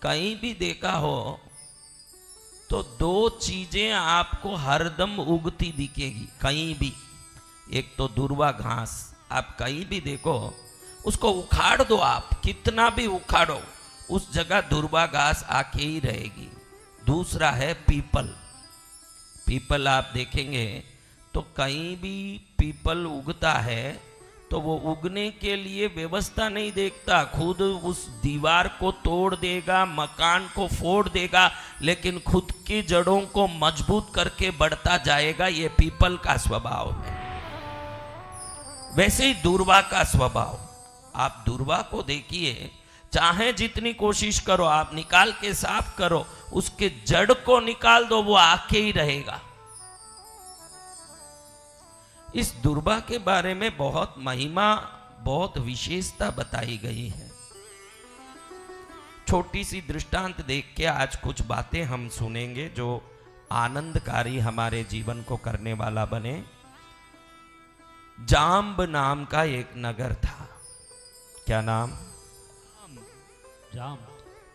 कहीं भी देखा हो तो दो चीजें आपको हरदम उगती दिखेगी कहीं भी। एक तो दूर्वा घास, आप कहीं भी देखो उसको उखाड़ दो, आप कितना भी उखाड़ो उस जगह दूर्वा घास आके ही रहेगी। दूसरा है पीपल। पीपल आप देखेंगे तो कहीं भी पीपल उगता है तो वो उगने के लिए व्यवस्था नहीं देखता, खुद उस दीवार को तोड़ देगा, मकान को फोड़ देगा, लेकिन खुद की जड़ों को मजबूत करके बढ़ता जाएगा। ये पीपल का स्वभाव है। वैसे ही दूर्वा का स्वभाव, आप दूर्वा को देखिए, चाहे जितनी कोशिश करो आप निकाल के साफ करो, उसके जड़ को निकाल दो वो आके ही रहेगा। इस दूर्वा के बारे में बहुत महिमा, बहुत विशेषता बताई गई है। छोटी सी दृष्टांत देख के आज कुछ बातें हम सुनेंगे जो आनंदकारी हमारे जीवन को करने वाला बने। जाम्ब नाम का एक नगर था। क्या नाम? जाम।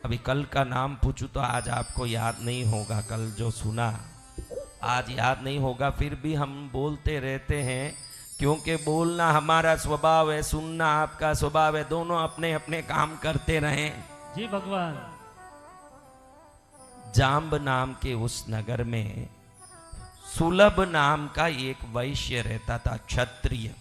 अभी कल का नाम पूछूं तो आज आपको याद नहीं होगा, कल जो सुना आज याद नहीं होगा, फिर भी हम बोलते रहते हैं क्योंकि बोलना हमारा स्वभाव है, सुनना आपका स्वभाव है। दोनों अपने अपने काम करते रहें। जी भगवान। जाम्ब नाम के उस नगर में सुलभ नाम का एक वैश्य रहता था, क्षत्रिय,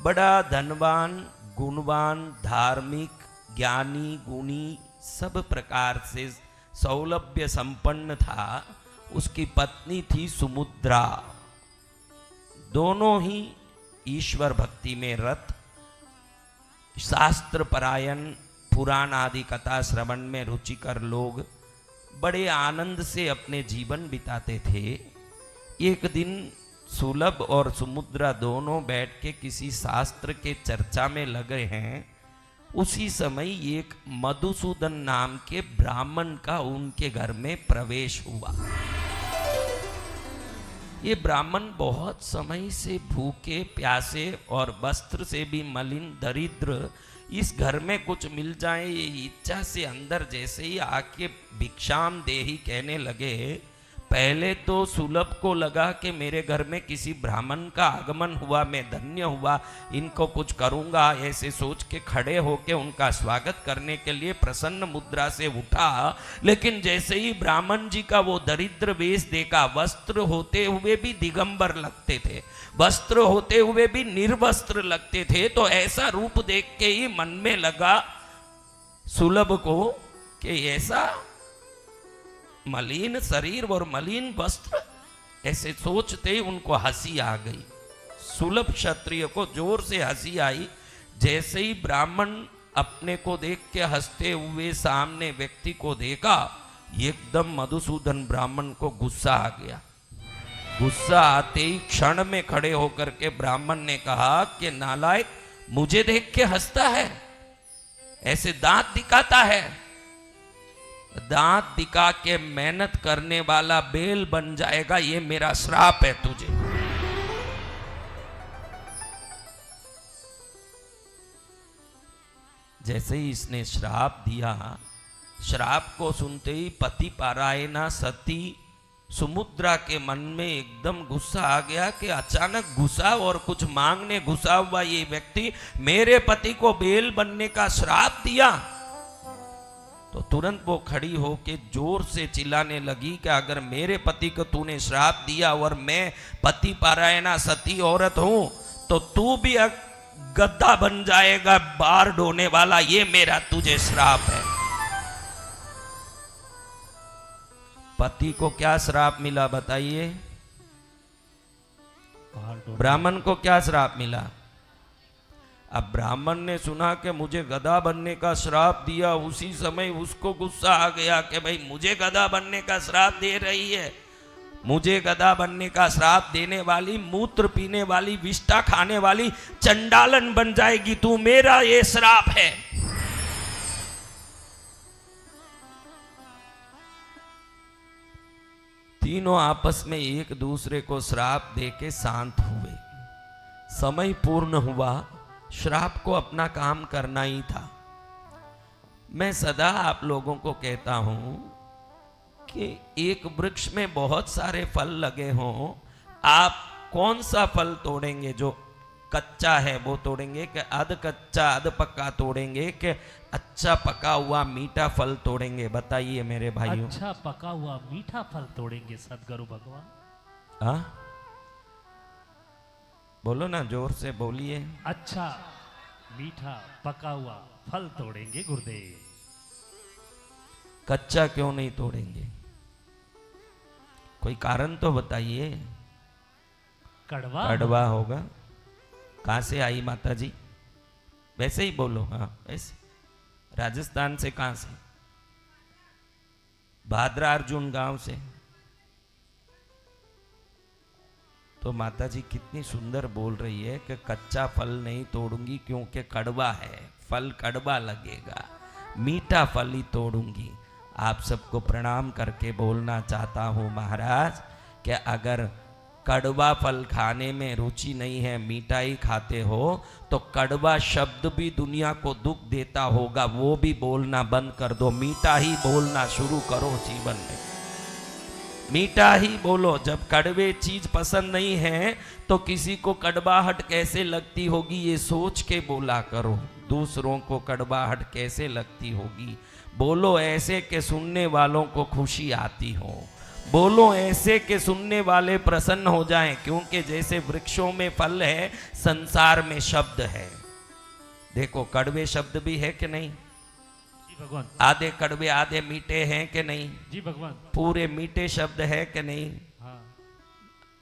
बड़ा धनवान, गुणवान, धार्मिक, ज्ञानी, गुणी, सब प्रकार से सौलभ्य संपन्न था। उसकी पत्नी थी सुमुद्रा। दोनों ही ईश्वर भक्ति में रत, शास्त्र परायण, पुराण आदि कथा श्रवण में रुचिकर लोग बड़े आनंद से अपने जीवन बिताते थे। एक दिन सुलभ और सुमुद्रा दोनों बैठ के किसी शास्त्र के चर्चा में लगे हैं। उसी समय एक मधुसूदन नाम के ब्राह्मण का उनके घर में प्रवेश हुआ। ये ब्राह्मण बहुत समय से भूखे प्यासे और वस्त्र से भी मलिन, दरिद्र, इस घर में कुछ मिल जाए ये इच्छा से अंदर जैसे ही आके भिक्षाम देहि कहने लगे। पहले तो सुलभ को लगा कि मेरे घर में किसी ब्राह्मण का आगमन हुआ, मैं धन्य हुआ, इनको कुछ करूंगा, ऐसे सोच के खड़े होके उनका स्वागत करने के लिए प्रसन्न मुद्रा से उठा। लेकिन जैसे ही ब्राह्मण जी का वो दरिद्र वेश देखा, वस्त्र होते हुए भी दिगंबर लगते थे, वस्त्र होते हुए भी निर्वस्त्र लगते थे, तो ऐसा रूप देख के ही मन में लगा सुलभ को कि ऐसा मलिन शरीर और मलिन वस्त्र, ऐसे सोचते ही उनको हंसी आ गई। सुलभ क्षत्रिय को जोर से हंसी आई। जैसे ही ब्राह्मण अपने को देख के हंसते हुए सामने व्यक्ति को देखा, एकदम मधुसूदन ब्राह्मण को गुस्सा आ गया। गुस्सा आते ही क्षण में खड़े होकर के ब्राह्मण ने कहा कि नालायक, मुझे देख के हंसता है, ऐसे दांत दिखाता है, दांत दिखा के मेहनत करने वाला बेल बन जाएगा, ये मेरा श्राप है तुझे। जैसे ही इसने श्राप दिया, श्राप को सुनते ही पति पारायणा सती सुमुद्रा के मन में एकदम गुस्सा आ गया कि अचानक घुसा और कुछ मांगने घुसा हुआ ये व्यक्ति मेरे पति को बेल बनने का श्राप दिया। तो तुरंत वो खड़ी होके जोर से चिल्लाने लगी कि अगर मेरे पति को तूने श्राप दिया और मैं पति पारायणा सती औरत हूं तो तू भी गद्दा बन जाएगा, बार ढोने वाला, ये मेरा तुझे श्राप है। पति को क्या श्राप मिला बताइए? ब्राह्मण को क्या श्राप मिला? अब ब्राह्मण ने सुना कि मुझे गधा बनने का श्राप दिया, उसी समय उसको गुस्सा आ गया कि भाई मुझे गधा बनने का श्राप दे रही है, मुझे गधा बनने का श्राप देने वाली, मूत्र पीने वाली, विष्ठा खाने वाली चंडालन बन जाएगी तू, मेरा ये श्राप है। तीनों आपस में एक दूसरे को श्राप देके शांत हुए। समय पूर्ण हुआ, श्राप को अपना काम करना ही था। मैं सदा आप लोगों को कहता हूं कि एक वृक्ष में बहुत सारे फल लगे हों, आप कौन सा फल तोड़ेंगे? जो कच्चा है वो तोड़ेंगे कि अध कच्चा अध पक्का तोड़ेंगे कि अच्छा पका हुआ मीठा फल तोड़ेंगे? बताइए मेरे भाइयों। अच्छा पका हुआ मीठा फल तोड़ेंगे सदगुरु भगवान। हाँ, बोलो ना, जोर से बोलिए। अच्छा मीठा पका हुआ फल तोड़ेंगे गुरुदेव। कच्चा क्यों नहीं तोड़ेंगे? कोई कारण तो बताइए। कड़वा कड़वा होगा। कहां से आई माता जी? वैसे ही बोलो। हाँ वैसे। राजस्थान से? कहां से? भादरा अर्जुन गांव से। तो माता जी कितनी सुंदर बोल रही है कि कच्चा फल नहीं तोड़ूंगी क्योंकि कड़वा है, फल कड़वा लगेगा, मीठा फल ही तोड़ूंगी। आप सबको प्रणाम करके बोलना चाहता हूं महाराज कि अगर कड़वा फल खाने में रुचि नहीं है, मीठा ही खाते हो, तो कड़वा शब्द भी दुनिया को दुख देता होगा, वो भी बोलना बंद कर दो। मीठा ही बोलना शुरू करो जीवन में। मीठा ही बोलो। जब कड़वे चीज पसंद नहीं है तो किसी को कड़वाहट कैसे लगती होगी ये सोच के बोला करो। दूसरों को कड़वाहट कैसे लगती होगी, बोलो ऐसे कि सुनने वालों को खुशी आती हो। बोलो ऐसे कि सुनने वाले प्रसन्न हो जाएं, क्योंकि जैसे वृक्षों में फल है, संसार में शब्द है। देखो कड़वे शब्द भी है कि नहीं? भगवान। आधे कड़वे आधे मीठे हैं कि नहीं? जी भगवान। पूरे मीठे शब्द है कि नहीं? हाँ।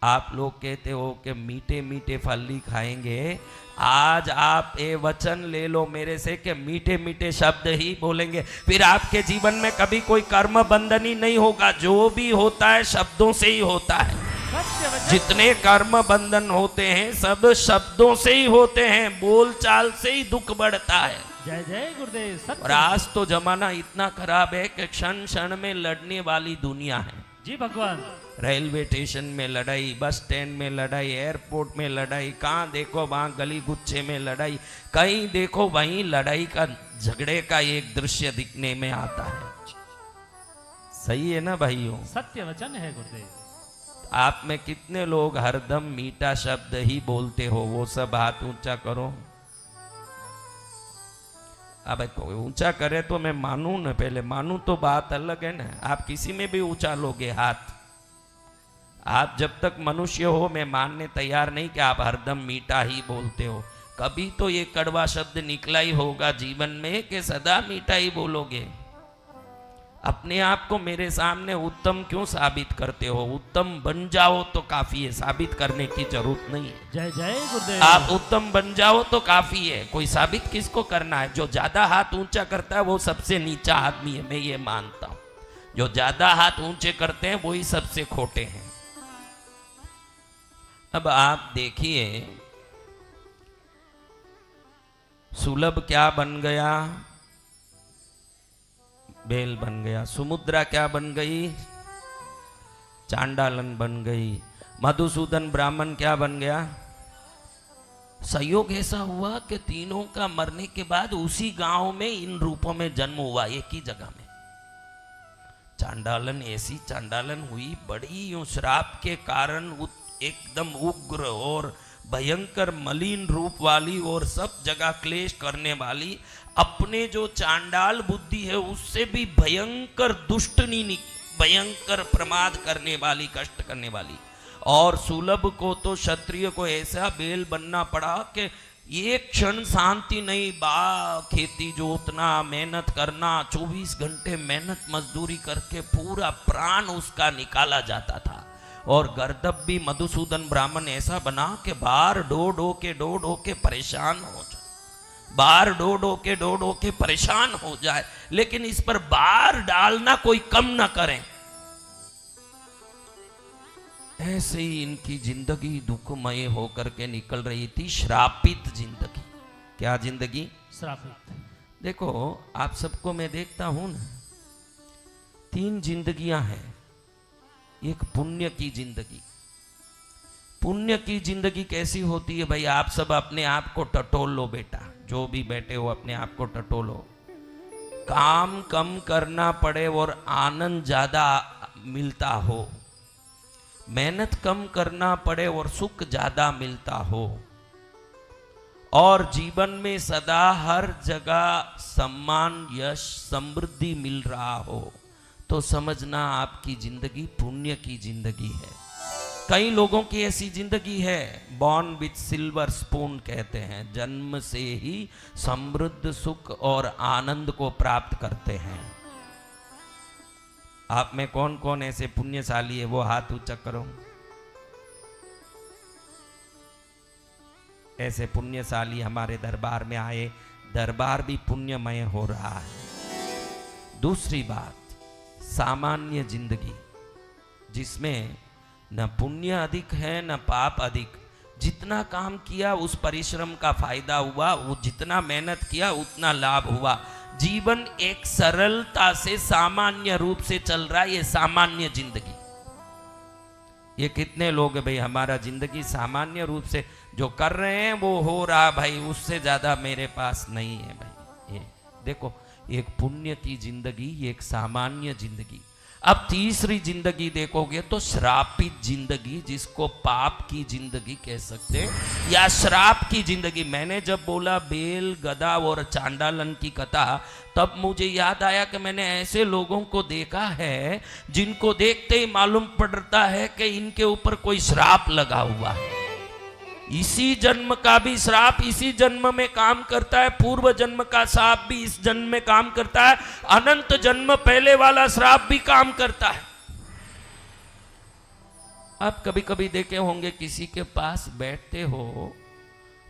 आप लोग कहते हो कि मीठे मीठे फल ही खाएंगे। आज आप ये वचन ले लो मेरे से कि मीठे मीठे शब्द ही बोलेंगे, फिर आपके जीवन में कभी कोई कर्म बंधन ही नहीं होगा। जो भी होता है शब्दों से ही होता है। जितने कर्म बंधन होते हैं सब शब्दों से ही होते हैं, बोल चाल से ही दुख बढ़ता है। जय जय गुरुदेव। सत्य। और आज तो जमाना इतना खराब है कि क्षण क्षण में लड़ने वाली दुनिया है। जी भगवान। रेलवे स्टेशन में लड़ाई, बस स्टैंड में लड़ाई, एयरपोर्ट में लड़ाई, कहाँ देखो वहां गली गुच्छे में लड़ाई, कहीं देखो वहीं लड़ाई का झगड़े का एक दृश्य दिखने में आता है। सही है ना भाइयों? सत्य वचन है गुरुदेव। आप में कितने लोग हरदम मीठा शब्द ही बोलते हो? वो सब हाथ ऊंचा करो। अब कोई ऊंचा करे तो मैं मानूं ना, पहले मानूं तो बात अलग है ना। आप किसी में भी ऊंचा लोगे हाथ। आप जब तक मनुष्य हो मैं मानने तैयार नहीं कि आप हरदम मीठा ही बोलते हो। कभी तो ये कड़वा शब्द निकला ही होगा जीवन में कि सदा मीठा ही बोलोगे। अपने आप को मेरे सामने उत्तम क्यों साबित करते हो? उत्तम बन जाओ तो काफी है, साबित करने की जरूरत नहीं है। जय जय गुरुदेव। आप उत्तम बन जाओ तो काफी है, कोई साबित किसको करना है? जो ज्यादा हाथ ऊंचा करता है वो सबसे नीचा आदमी है, मैं ये मानता हूं। जो ज्यादा हाथ ऊंचे करते हैं वही सबसे खोटे हैं। अब आप देखिए सुलभ क्या बन गया? बेल बन गया। सुमुद्रा क्या बन गई? चांडालन बन गई। मधुसूदन ब्राह्मण क्या बन गया? संयोग ऐसा हुआ कि तीनों का मरने के बाद उसी गांव में इन रूपों में जन्म हुआ, एक ही जगह में। चांडालन ऐसी चांडालन हुई, बड़ी यूं श्राप के कारण एकदम उग्र और भयंकर मलिन रूप वाली और सब जगह क्लेश करने वाली, अपने जो चांडाल बुद्धि है उससे भी भयंकर दुष्टनी, भयंकर प्रमाद करने वाली, कष्ट करने वाली। और सुलभ को तो क्षत्रिय को ऐसा बेल बनना पड़ा कि एक क्षण शांति नहीं। खेती जोतना, मेहनत करना, 24 घंटे मेहनत मजदूरी करके पूरा प्राण उसका निकाला जाता था। और गर्दभ भी मधुसूदन ब्राह्मण ऐसा बना कि बार डो के परेशान हो जाए, बार डो के परेशान हो जाए, लेकिन इस पर बार डालना कोई कम न करें। ऐसे ही इनकी जिंदगी दुखमय होकर के निकल रही थी, श्रापित जिंदगी। क्या जिंदगी? श्रापित। देखो आप सबको मैं देखता हूं ना, 3 जिंदगियां हैं। एक पुण्य की जिंदगी। पुण्य की जिंदगी कैसी होती है भाई? आप सब अपने आप को टटोल लो बेटा, जो भी बैठे हो अपने आप को टटोलो। काम कम करना पड़े और आनंद ज्यादा मिलता हो, मेहनत कम करना पड़े और सुख ज्यादा मिलता हो, और जीवन में सदा हर जगह सम्मान, यश, समृद्धि मिल रहा हो, तो समझना आपकी जिंदगी पुण्य की जिंदगी है। कई लोगों की ऐसी जिंदगी है, बॉर्न विथ सिल्वर स्पून कहते हैं, जन्म से ही समृद्ध सुख और आनंद को प्राप्त करते हैं। आप में कौन कौन ऐसे पुण्यशाली है, वो हाथ ऊंचा करो। ऐसे पुण्यशाली हमारे दरबार में आए, दरबार भी पुण्यमय हो रहा है। दूसरी बात, सामान्य जिंदगी जिसमें न पुण्य अधिक है न पाप अधिक, जितना काम किया उस परिश्रम का फायदा हुआ, वो जितना मेहनत किया उतना लाभ हुआ। जीवन एक सरलता से सामान्य रूप से चल रहा है, ये सामान्य जिंदगी। ये कितने लोग हैं भाई, हमारा जिंदगी सामान्य रूप से जो कर रहे हैं वो हो रहा भाई, उससे ज्यादा मेरे पास नहीं है भाई। ये देखो, एक पुण्य की जिंदगी, एक सामान्य जिंदगी। अब तीसरी जिंदगी देखोगे तो श्रापित जिंदगी, जिसको पाप की जिंदगी कह सकते हैं या श्राप की जिंदगी। मैंने जब बोला बेल, गदा और चांडालन की कथा, तब मुझे याद आया कि मैंने ऐसे लोगों को देखा है जिनको देखते ही मालूम पड़ता है कि इनके ऊपर कोई श्राप लगा हुआ है। इसी जन्म का भी श्राप इसी जन्म में काम करता है, पूर्व जन्म का श्राप भी इस जन्म में काम करता है, अनंत जन्म पहले वाला श्राप भी काम करता है। आप कभी कभी देखे होंगे, किसी के पास बैठते हो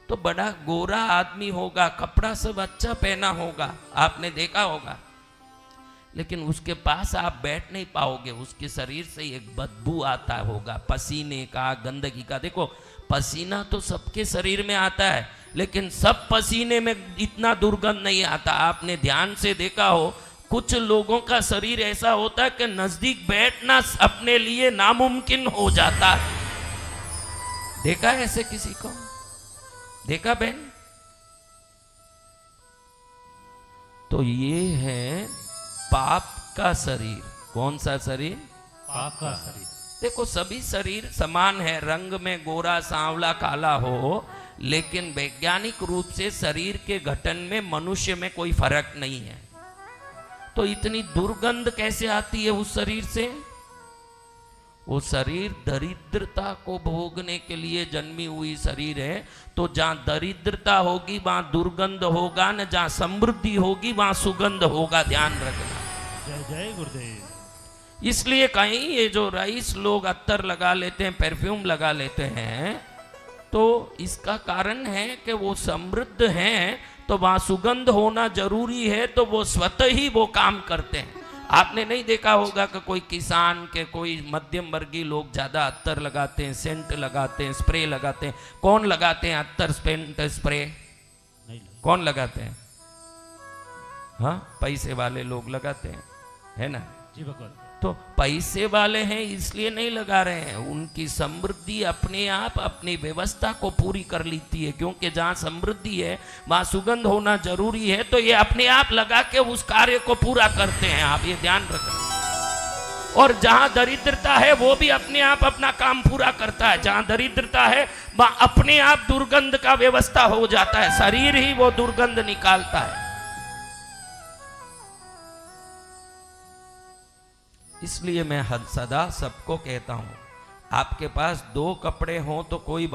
तो बड़ा गोरा आदमी होगा, कपड़ा सब अच्छा पहना होगा, आपने देखा होगा, लेकिन उसके पास आप बैठ नहीं पाओगे, उसके शरीर से एक बदबू आता होगा, पसीने का, गंदगी का। देखो, पसीना तो सबके शरीर में आता है, लेकिन सब पसीने में इतना दुर्गंध नहीं आता। आपने ध्यान से देखा हो, कुछ लोगों का शरीर ऐसा होता है कि नजदीक बैठना अपने लिए नामुमकिन हो जाता है। देखा है ऐसे किसी को? देखा बहन? तो ये है पाप का शरीर। कौन सा शरीर? पाप का शरीर। देखो, सभी शरीर समान है, रंग में गोरा, सांवला, काला हो, लेकिन वैज्ञानिक रूप से शरीर के गठन में मनुष्य में कोई फर्क नहीं है। तो इतनी दुर्गंध कैसे आती है उस शरीर से? वो शरीर दरिद्रता को भोगने के लिए जन्मी हुई शरीर है। तो जहां दरिद्रता होगी वहां दुर्गंध होगा, न जहां समृद्धि होगी वहां सुगंध होगा। ध्यान रखना। जय जय गुरुदेव। इसलिए कहीं ये जो रईस लोग अत्तर लगा लेते हैं, परफ्यूम लगा लेते हैं, तो इसका कारण है कि वो समृद्ध हैं, तो वहां सुगंध होना जरूरी है, तो वो स्वतः ही वो काम करते हैं। आपने नहीं देखा होगा कि कोई किसान के, कोई मध्यम वर्गीय लोग ज्यादा अत्तर लगाते हैं, सेंट लगाते हैं, स्प्रे लगाते हैं। कौन लगाते हैं अत्तर, सेंट, स्प्रे? नहीं कौन लगाते हैं? हाँ, पैसे वाले लोग लगाते हैं, है ना जी भगवान। तो पैसे वाले हैं इसलिए नहीं लगा रहे हैं, उनकी समृद्धि अपने आप अपनी व्यवस्था को पूरी कर लेती है, क्योंकि जहां समृद्धि है वहां सुगंध होना जरूरी है, तो ये अपने आप लगा के उस कार्य को पूरा करते हैं। आप ये ध्यान रखना। और जहां दरिद्रता है वो भी अपने आप अपना काम पूरा करता है। जहां दरिद्रता है वहां अपने आप दुर्गंध का व्यवस्था हो जाता है, शरीर ही वो दुर्गंध निकालता है। इसलिए मैं सदा सबको कहता हूं, आपके पास 2 कपड़े हों तो कोई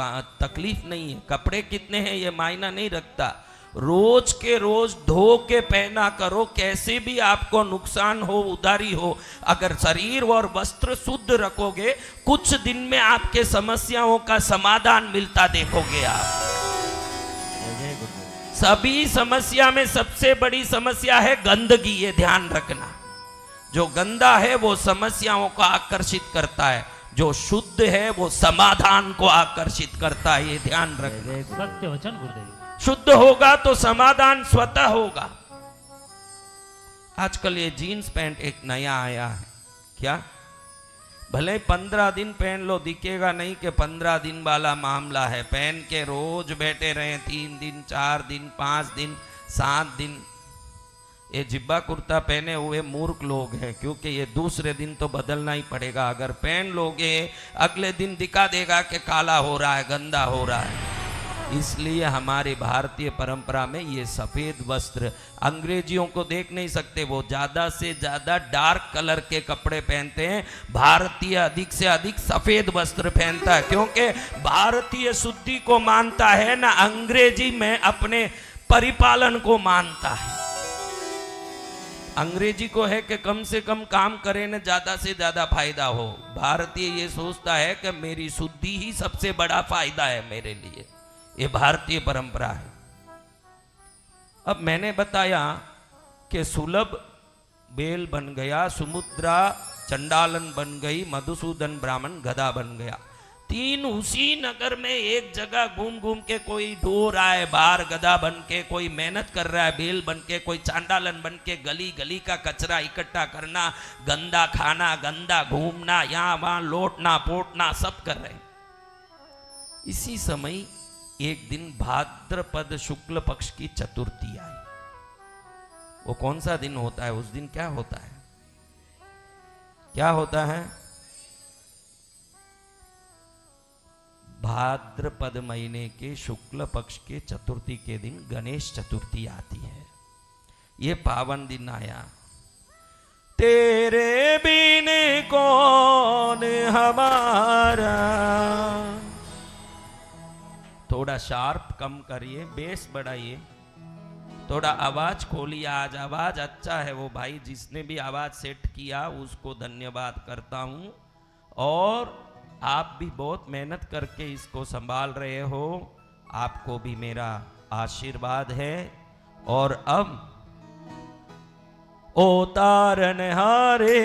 तकलीफ नहीं है। कपड़े कितने हैं ये मायना नहीं रखता, रोज के रोज धो के पहना करो। कैसे भी आपको नुकसान हो, उधारी हो, अगर शरीर और वस्त्र शुद्ध रखोगे, कुछ दिन में आपके समस्याओं का समाधान मिलता देखोगे आप। सभी समस्या में सबसे बड़ी समस्या है गंदगी, ये ध्यान रखना। जो गंदा है वो समस्याओं को आकर्षित करता है, जो शुद्ध है वो समाधान को आकर्षित करता है, ये ध्यान रखना। सत्य वचन गुरुदेव। शुद्ध होगा तो समाधान स्वतः होगा। आजकल ये जीन्स पैंट एक नया आया है, क्या? भले 15 दिन पहन लो, दिखेगा नहीं कि 15 दिन वाला मामला है। पहन के रोज बैठे रहे, 3 दिन, 4 दिन, 5 दिन, 7 दिन, ये जिब्बा कुर्ता पहने हुए मूर्ख लोग हैं, क्योंकि ये दूसरे दिन तो बदलना ही पड़ेगा। अगर पहन लोगे अगले दिन दिखा देगा कि काला हो रहा है, गंदा हो रहा है। इसलिए हमारी भारतीय परंपरा में ये सफेद वस्त्र, अंग्रेजियों को देख नहीं सकते, वो ज्यादा से ज्यादा डार्क कलर के कपड़े पहनते हैं। भारतीय अधिक से अधिक सफेद वस्त्र पहनता है, क्योंकि भारतीय शुद्धि को मानता है ना, अंग्रेजी में अपने परिपालन को मानता है। अंग्रेजी को है कि कम से कम काम करें ना, ज्यादा से ज्यादा फायदा हो। भारतीय ये सोचता है कि मेरी शुद्धि ही सबसे बड़ा फायदा है मेरे लिए। ये भारतीय परंपरा है। अब मैंने बताया कि सुलभ बेल बन गया, सुमुद्रा चंडालन बन गई, मधुसूदन ब्राह्मण गधा बन गया। तीन उसी नगर में एक जगह घूम घूम के कोई ढो रहा है बाहर गधा बन के, कोई मेहनत कर रहा है बेल बन के, कोई चांडालन बन के गली गली का कचरा इकट्ठा करना, गंदा खाना, गंदा घूमना, यहाँ वहां लौटना पोटना सब कर रहे हैं। इसी समय एक दिन भाद्रपद शुक्ल पक्ष की चतुर्थी आई। वो कौन सा दिन होता है? उस दिन क्या होता है? क्या होता है? भाद्रपद महीने के शुक्ल पक्ष के चतुर्थी के दिन गणेश चतुर्थी आती है। ये पावन दिन आया। तेरे बिन कौन हमारा, थोड़ा शार्प कम करिए, बेस बढ़ाइए, थोड़ा आवाज खोलिए। आज आवाज अच्छा है। वो भाई जिसने भी आवाज सेट किया उसको धन्यवाद करता हूं, और आप भी बहुत मेहनत करके इसको संभाल रहे हो, आपको भी मेरा आशीर्वाद है। और अब ओ तारन हारे,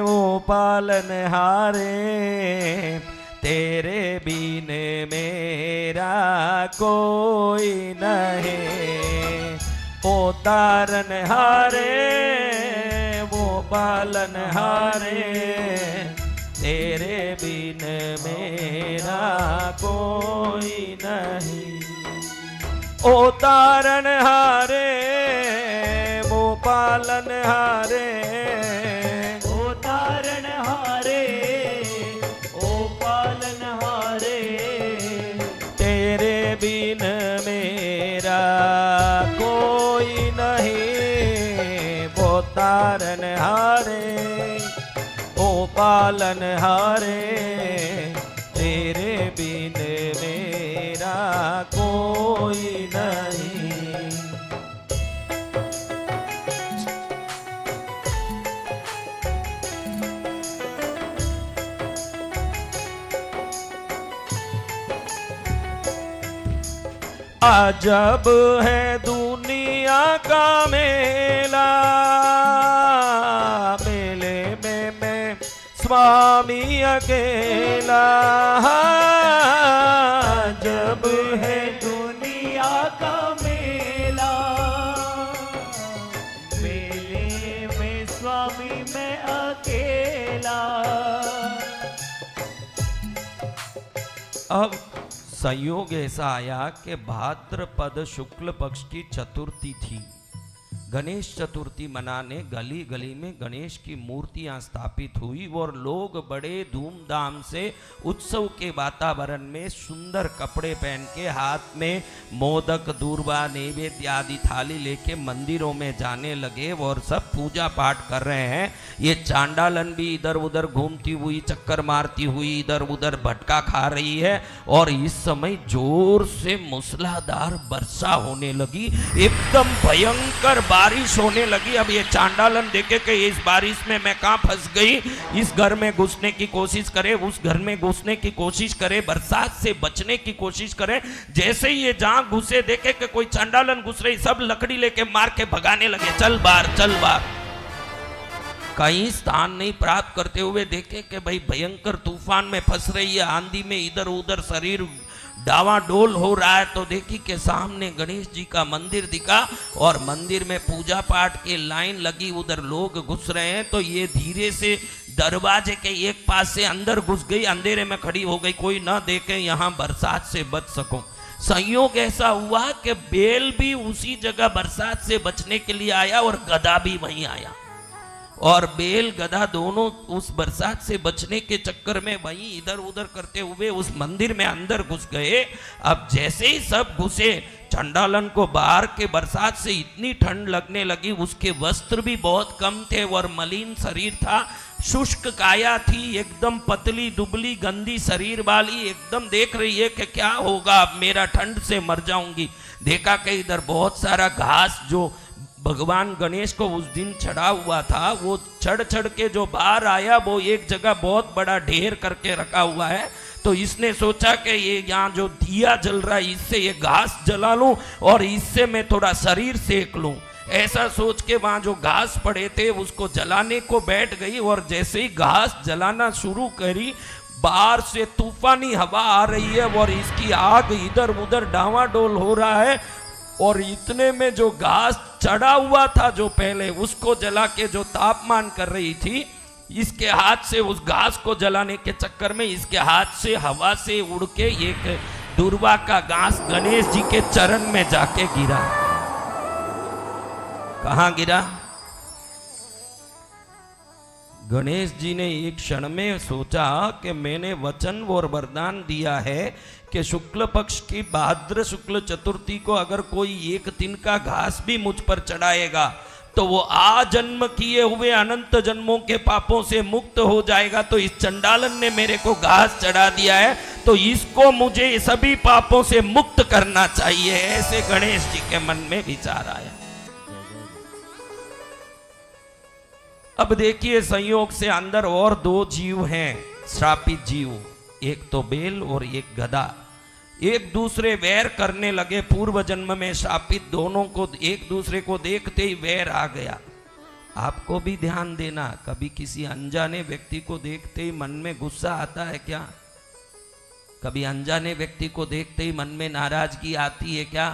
ओ पालन हारे, तेरे बिन मेरा कोई नहीं। ओ तारन हारे, वो पालन हारे, तेरे बिन मेरा कोई नहीं। ओ तारन हारे, वो पालन हारे, ओ तारन हारे, तेरे बिन मेरा कोई नहीं। वो तारन हारे, ओ पालन हारे, तेरे बिन मेरा कोई नहीं। अजब है दुनिया का मेला, मेले में मैं स्वामी अकेला। अजब है दुनिया का मेला, मेले में स्वामी मैं अकेला। अब संयोग ऐसा आया कि भाद्रपद शुक्ल पक्ष की चतुर्थी थी। गणेश चतुर्थी मनाने गली गली में गणेश की मूर्तियां स्थापित हुई, और लोग बड़े धूमधाम से उत्सव के वातावरण में सुंदर कपड़े पहन के, हाथ में मोदक दूर्वा नैवेद्य आदि थाली लेके मंदिरों में जाने लगे और सब पूजा पाठ कर रहे हैं। ये चांडालन भी इधर उधर घूमती हुई, चक्कर मारती हुई, इधर उधर भटका खा रही है। और इस समय जोर से मूसलाधार वर्षा होने लगी, एकदम भयंकर बारिश होने लगी। अब ये चांडालन देखे कि इस बारिश में मैं कहां फंस गई, इस घर में घुसने की कोशिश करे, उस घर में घुसने की कोशिश करे, बरसात से बचने की कोशिश करे। जैसे ही ये जहां घुसे देखे कि कोई चांडालन घुस रही, सब लकड़ी लेके मार के भगाने लगे, चल बाहर चल बाहर। कहीं स्थान नहीं प्राप्त करते हुए देखे कि भाई भयंकर तूफान में फंस रही है, आंधी में इधर उधर शरीर डावाडोल हो रहा है। तो देखी कि सामने गणेश जी का मंदिर दिखा, और मंदिर में पूजा पाठ के लाइन लगी, उधर लोग घुस रहे हैं। तो ये धीरे से दरवाजे के एक पास से अंदर घुस गई, अंधेरे में खड़ी हो गई, कोई ना देखे, यहाँ बरसात से बच सकूं। संयोग ऐसा हुआ कि बेल भी उसी जगह बरसात से बचने के लिए आया और गधा भी वहीं आया, और बेल गधा दोनों उस बरसात से बचने के चक्कर में वहीं इधर उधर करते हुए उस मंदिर में अंदर घुस गए। अब जैसे ही सब घुसे, चंडालन को बाहर के बरसात से इतनी ठंड लगने लगी, उसके वस्त्र भी बहुत कम थे और मलिन शरीर था, शुष्क काया थी, एकदम पतली दुबली गंदी शरीर वाली, एकदम देख रही है कि क्या होगा, अब मेरा ठंड से मर जाऊंगी। देखा कि इधर बहुत सारा घास जो भगवान गणेश को उस दिन चढ़ा हुआ था, वो चढ़ चढ़ के जो बाहर आया, वो एक जगह बहुत बड़ा ढेर करके रखा हुआ है। तो इसने सोचा कि ये यहाँ जो दिया जल रहा है, इससे ये घास जला लूं और इससे मैं थोड़ा शरीर सेक लूं। ऐसा सोच के वहाँ जो घास पड़े थे उसको जलाने को बैठ गई, और जैसे ही घास जलाना शुरू करी, बाहर से तूफानी हवा आ रही है और इसकी आग इधर उधर डावाडोल हो रहा है। और इतने में जो घास चढ़ा हुआ था जो पहले, उसको जला के जो तापमान कर रही थी, इसके हाथ से उस घास को जलाने के चक्कर में इसके हाथ से हवा से उड़ के एक दुर्वा का घास गणेश जी के चरण में जाके गिरा। कहाँ गिरा? गणेश जी ने एक क्षण में सोचा कि मैंने वचन और वरदान दिया है कि शुक्ल पक्ष की भाद्र शुक्ल चतुर्थी को अगर कोई एक दिन का घास भी मुझ पर चढ़ाएगा तो वो आजन्म किए हुए अनंत जन्मों के पापों से मुक्त हो जाएगा। तो इस चंडालन ने मेरे को घास चढ़ा दिया है, तो इसको मुझे सभी पापों से मुक्त करना चाहिए। ऐसे गणेश जी के मन में विचार आया। अब देखिए, संयोग से अंदर और दो जीव हैं, श्रापित जीव, एक तो बेल और एक गधा। एक दूसरे वैर करने लगे। पूर्व जन्म में श्रापित दोनों को एक दूसरे को देखते ही वैर आ गया। आपको भी ध्यान देना, कभी किसी अनजाने व्यक्ति को देखते ही मन में गुस्सा आता है क्या? कभी अनजाने व्यक्ति को देखते ही मन में नाराजगी आती है क्या?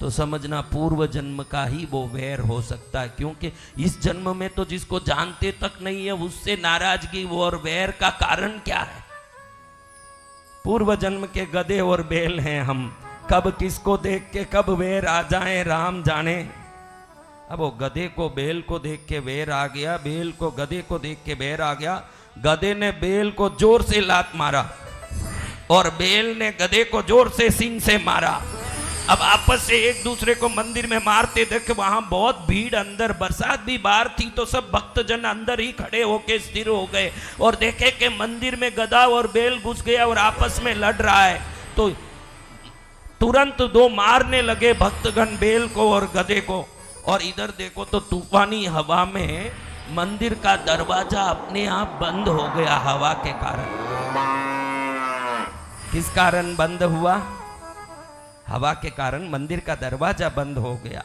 तो समझना पूर्व जन्म का ही वो वैर हो सकता है, क्योंकि इस जन्म में तो जिसको जानते तक नहीं है उससे नाराजगी और वैर का कारण क्या है? पूर्व जन्म के गधे और बैल हैं हम। कब किसको देख के कब वैर आ जाए राम जाने। अब वो गधे को बैल को देख के वैर आ गया, बैल को गधे को देख के वैर आ गया। गधे ने बैल को जोर से लात मारा और बैल ने गधे को जोर से सींग से मारा। अब आपस से एक दूसरे को मंदिर में मारते देख, वहां बहुत भीड़, अंदर बरसात भी बाहर थी, तो सब भक्तजन अंदर ही खड़े होके स्थिर हो गए और देखे कि मंदिर में गधा और बैल घुस गया और आपस में लड़ रहा है। तो तुरंत दो मारने लगे भक्तगण बैल को और गधे को। और इधर देखो तो तूफानी हवा में मंदिर का दरवाजा अपने आप बंद हो गया हवा के कारण। किस कारण बंद हुआ? हवा के कारण मंदिर का दरवाजा बंद हो गया।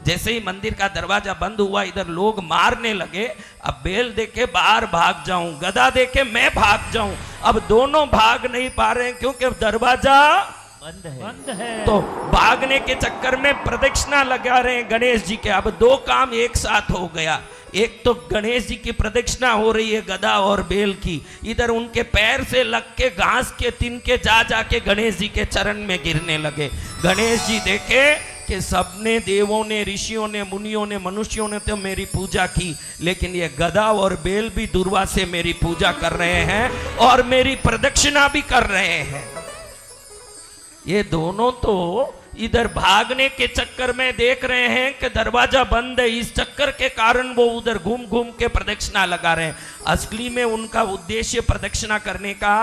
जैसे ही मंदिर का दरवाजा बंद हुआ, इधर लोग मारने लगे। अब बैल देखे बाहर भाग जाऊं, गधा देखे मैं भाग जाऊं। अब दोनों भाग नहीं पा रहे हैं क्योंकि दरवाजा बंद है। तो भागने के चक्कर में प्रदक्षिणा लगा रहे हैं गणेश जी के। अब दो काम एक साथ हो गया। एक तो गणेश जी की प्रदक्षिणा हो रही है गधा और बैल की, इधर उनके पैर से लग के घास के तिनके जा जाके गणेश जी के चरण में गिरने लगे। गणेश जी देखे कि सबने, देवों ने, ऋषियों ने, मुनियों ने, मनुष्यों ने तो मेरी पूजा की, लेकिन ये गधा और बैल भी दुर्वा से मेरी पूजा कर रहे हैं और मेरी प्रदक्षिणा भी कर रहे हैं। ये दोनों तो इधर भागने के चक्कर में देख रहे हैं कि दरवाजा बंद है, इस चक्कर के कारण वो उधर घूम घूम के प्रदक्षिणा लगा रहे हैं। असली में उनका उद्देश्य प्रदक्षिणा करने का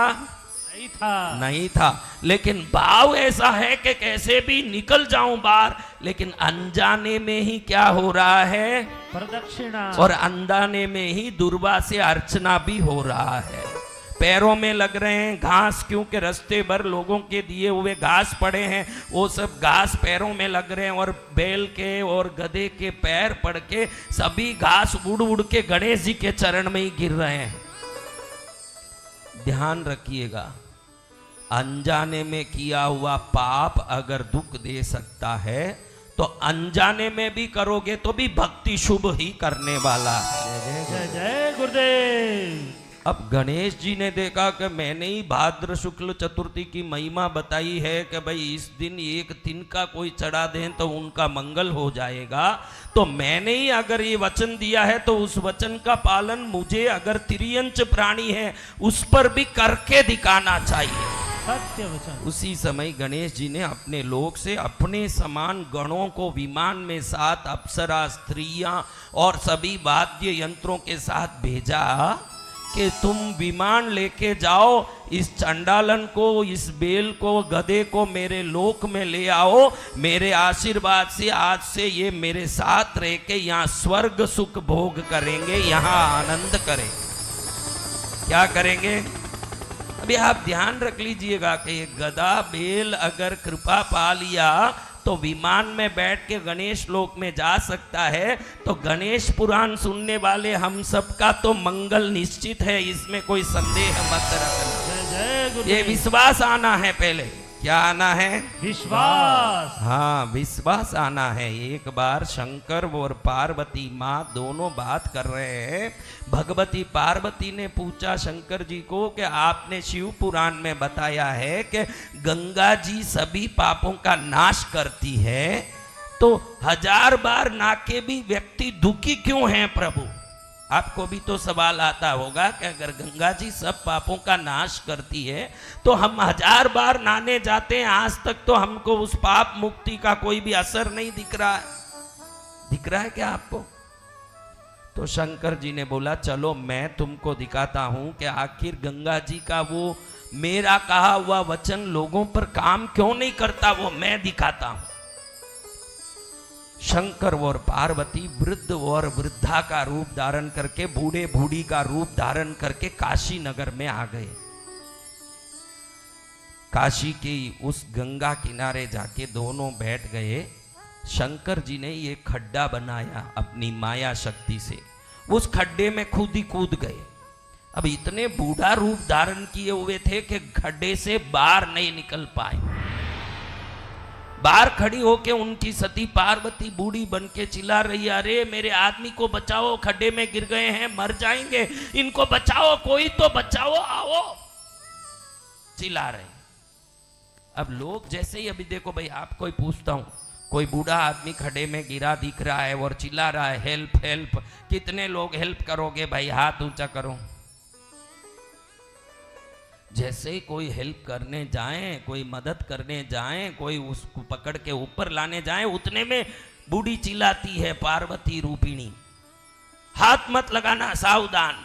नहीं था, लेकिन भाव ऐसा है कि कैसे भी निकल जाऊं बाहर, लेकिन अनजाने में ही क्या हो रहा है? प्रदक्षिणा। और अनजाने में ही दुर्वा से अर्चना भी हो रहा है। पैरों में लग रहे हैं घास, क्योंकि रास्ते भर लोगों के दिए हुए घास पड़े हैं, वो सब घास पैरों में लग रहे हैं। और बैल के और गधे के पैर पड़ के सभी घास उड़ उड़ के गणेश जी के चरण में ही गिर रहे हैं। ध्यान रखिएगा, अनजाने में किया हुआ पाप अगर दुख दे सकता है तो अनजाने में भी करोगे तो भी भक्ति शुभ ही करने वाला है। जय जय जय गुरुदेव। अब गणेश जी ने देखा कि मैंने ही भाद्र शुक्ल चतुर्थी की महिमा बताई है कि भाई इस दिन एक तिनका कोई चढ़ा दें तो उनका मंगल हो जाएगा, तो मैंने ही अगर ये वचन दिया है तो उस वचन का पालन मुझे, अगर तिर्यंच प्राणी है उस पर भी करके दिखाना चाहिए। सत्य वचन। उसी समय गणेश जी ने अपने लोक से अपने समान गणों को विमान में 7 अप्सरा स्त्रियां और सभी वाद्य यंत्रों के साथ भेजा कि तुम विमान लेके जाओ, इस चंडालन को, इस बेल को, गधे को मेरे लोक में ले आओ, मेरे आशीर्वाद से आज से ये मेरे साथ रह के यहाँ स्वर्ग सुख भोग करेंगे, यहाँ आनंद करेंगे। क्या करेंगे? अभी आप ध्यान रख लीजिएगा कि ये गधा बेल अगर कृपा पा लिया तो विमान में बैठ के गणेश लोक में जा सकता है, तो गणेश पुराण सुनने वाले हम सबका तो मंगल निश्चित है, इसमें कोई संदेह मत रखना। जय जय ये गुरुदेव। विश्वास आना है, पहले क्या आना है? विश्वास। हाँ, विश्वास आना है। एक बार शंकर और पार्वती माँ दोनों बात कर रहे हैं। भगवती पार्वती ने पूछा शंकर जी को कि आपने शिव पुराण में बताया है कि गंगा जी सभी पापों का नाश करती है, तो 1000 बार नाके भी व्यक्ति दुखी क्यों हैं प्रभु? आपको भी तो सवाल आता होगा कि अगर गंगा जी सब पापों का नाश करती है तो हम 1000 बार नहाने जाते हैं, आज तक तो हमको उस पाप मुक्ति का कोई भी असर नहीं दिख रहा है। दिख रहा है क्या आपको? तो शंकर जी ने बोला चलो मैं तुमको दिखाता हूं कि आखिर गंगा जी का वो मेरा कहा हुआ वचन लोगों पर काम क्यों नहीं करता, वो मैं दिखाता हूं। शंकर और पार्वती वृद्ध और वृद्धा का रूप धारण करके, बूढ़े बूढ़ी का रूप धारण करके काशी नगर में आ गए। काशी की उस गंगा किनारे जाके दोनों बैठ गए। शंकर जी ने ये खड्डा बनाया अपनी माया शक्ति से, उस खड्डे में खुद ही कूद गए। अब इतने बूढ़ा रूप धारण किए हुए थे कि खड्डे से बाहर नहीं निकल पाए। बाहर खड़ी होके उनकी सती पार्वती बूढ़ी बन के चिल्ला रही, अरे मेरे आदमी को बचाओ, खड्डे में गिर गए हैं, मर जाएंगे, इनको बचाओ, कोई तो बचाओ, आओ, चिल्ला रहे। अब लोग जैसे ही, अभी देखो भाई आपको ही पूछता हूं, कोई बूढ़ा आदमी खड्डे में गिरा दिख रहा है और चिल्ला रहा है हेल्प हेल्प, कितने लोग हेल्प करोगे भाई? हाथ ऊंचा करो। जैसे ही कोई हेल्प करने जाए, कोई मदद करने जाए, कोई उसको पकड़ के ऊपर लाने जाए, उतने में बूढ़ी चिल्लाती है पार्वती रूपिणी, हाथ मत लगाना, सावधान।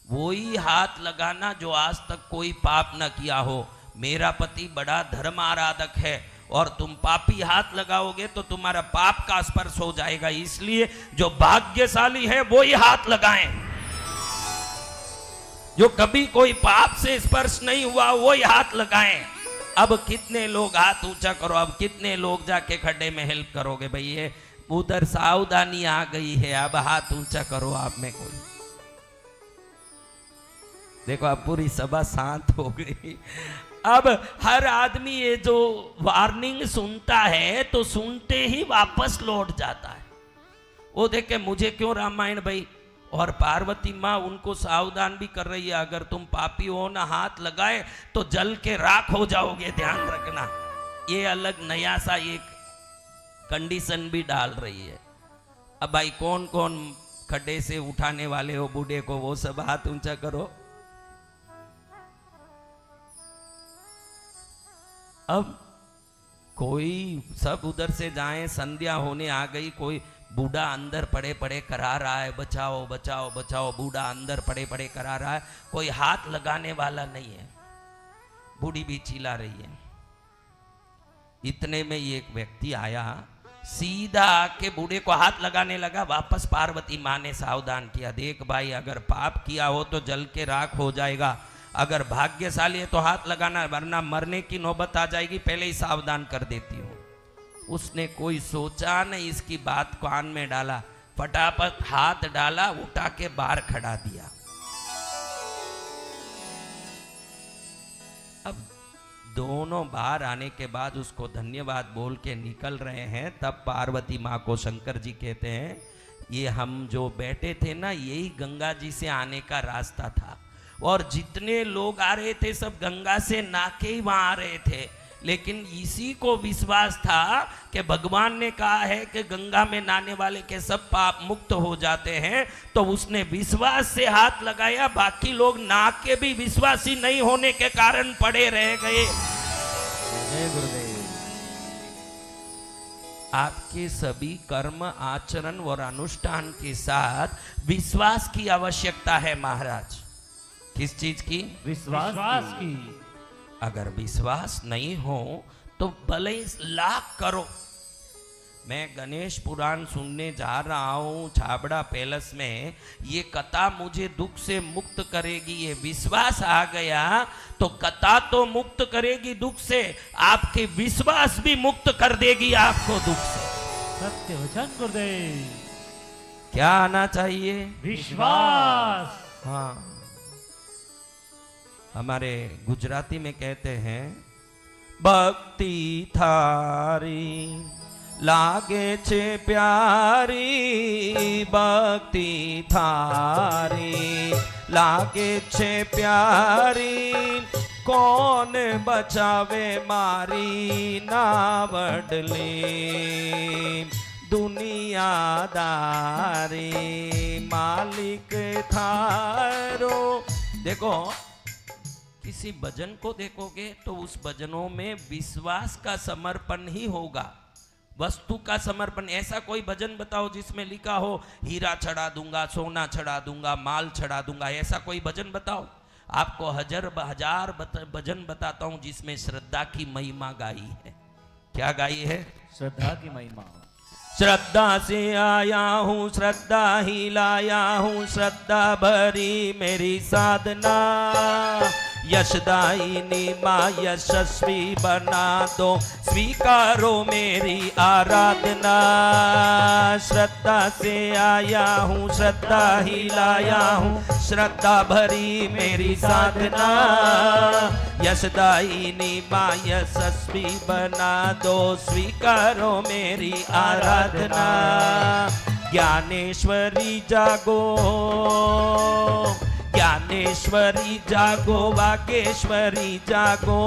वही हाथ लगाना जो आज तक कोई पाप न किया हो। मेरा पति बड़ा धर्म आराधक है और तुम पापी हाथ लगाओगे तो तुम्हारा पाप का स्पर्श हो जाएगा, इसलिए जो भाग्यशाली है वो ही हाथ लगाएं। जो कभी कोई पाप से स्पर्श नहीं हुआ वो ही हाथ लगाएं। अब कितने लोग, हाथ ऊंचा करो, अब कितने लोग जाके खड्डे में हेल्प करोगे भाई? ये उधर सावधानी आ गई है, अब हाथ ऊंचा करो आप में कोई। देखो अब पूरी सभा शांत हो गई। अब हर आदमी ये जो वार्निंग सुनता है तो सुनते ही वापस लौट जाता है। वो देखे मुझे क्यों रामायण भाई, और पार्वती माँ उनको सावधान भी कर रही है, अगर तुम पापी हो ना हाथ लगाए तो जल के राख हो जाओगे, ध्यान रखना। ये अलग नया सा एक कंडीशन भी डाल रही है। अब भाई कौन कौन खड्डे से उठाने वाले हो बूढ़े को, वो सब हाथ ऊंचा करो। अब कोई सब उधर से जाएं, संध्या होने आ गई, कोई बूढ़ा अंदर पड़े पड़े करा रहा है, बचाओ बचाओ बचाओ, बूढ़ा अंदर पड़े पड़े करा रहा है, कोई हाथ लगाने वाला नहीं है, बूढ़ी भी चिल्ला रही है। इतने में एक व्यक्ति आया, सीधा आके बूढ़े को हाथ लगाने लगा। वापस पार्वती माँ ने सावधान किया, देख भाई अगर पाप किया हो तो जल के राख हो जाएगा, अगर भाग्यशाली है तो हाथ लगाना, वरना मरने की नौबत आ जाएगी, पहले ही सावधान कर देती हूँ। उसने कोई सोचा नहीं, इसकी बात कान में डाला, फटाफट हाथ डाला, उठा के बाहर खड़ा दिया। अब दोनों बाहर आने के बाद उसको धन्यवाद बोल के निकल रहे हैं, तब पार्वती माँ को शंकर जी कहते हैं, ये हम जो बैठे थे ना, यही गंगा जी से आने का रास्ता था। और जितने लोग आ रहे थे सब गंगा से नाके ही वहां आ रहे थे, लेकिन इसी को विश्वास था कि भगवान ने कहा है कि गंगा में नहाने वाले के सब पाप मुक्त हो जाते हैं, तो उसने विश्वास से हाथ लगाया। बाकी लोग नहा के भी विश्वासी नहीं होने के कारण पड़े रह गए। जय गुरुदेव। आपके सभी कर्म आचरण और अनुष्ठान के साथ विश्वास की आवश्यकता है महाराज। किस चीज की? विश्वास की। अगर विश्वास नहीं हो तो भले ही लाख करो। मैं गणेश पुराण सुनने जा रहा हूँ छाबड़ा पैलेस में, ये कथा मुझे दुख से मुक्त करेगी, ये विश्वास आ गया तो कथा तो मुक्त करेगी दुख से, आपके विश्वास भी मुक्त कर देगी आपको दुख से। सत्य वचन गुरुदेव। क्या आना चाहिए? विश्वास। हाँ, हमारे गुजराती में कहते हैं, भक्ति थारी लागे छे प्यारी, भक्ति थारी लागे छे प्यारी, कौन बचावे मारी नावडली दुनियादारी, मालिक थारो। देखो, किसी भजन को देखोगे तो उस भजनों में विश्वास का समर्पण ही होगा, वस्तु का समर्पण। ऐसा कोई भजन बताओ जिसमें लिखा हो हीरा चढ़ा दूंगा, सोना चढ़ा दूंगा, माल चढ़ा दूंगा, ऐसा कोई भजन बताओ। आपको हजार भजन बताता हूं जिसमें श्रद्धा की महिमा गाई है। क्या गाई है? श्रद्धा की महिमा। श्रद्धा से आया हूँ, श्रद्धा ही लाया हूँ, श्रद्धा भरी मेरी साधना, यशदायिनी माँ यशस्वी बना दो, स्वीकारो मेरी आराधना। श्रद्धा से आया हूँ, श्रद्धा ही लाया हूँ, श्रद्धा भरी मेरी साधना, यशदायिनी माँ यशस्वी बना दो, स्वीकारो मेरी आराधना। ज्ञानेश्वरी जागो, ज्ञानेश्वरी जागो, वागेश्वरी जागो,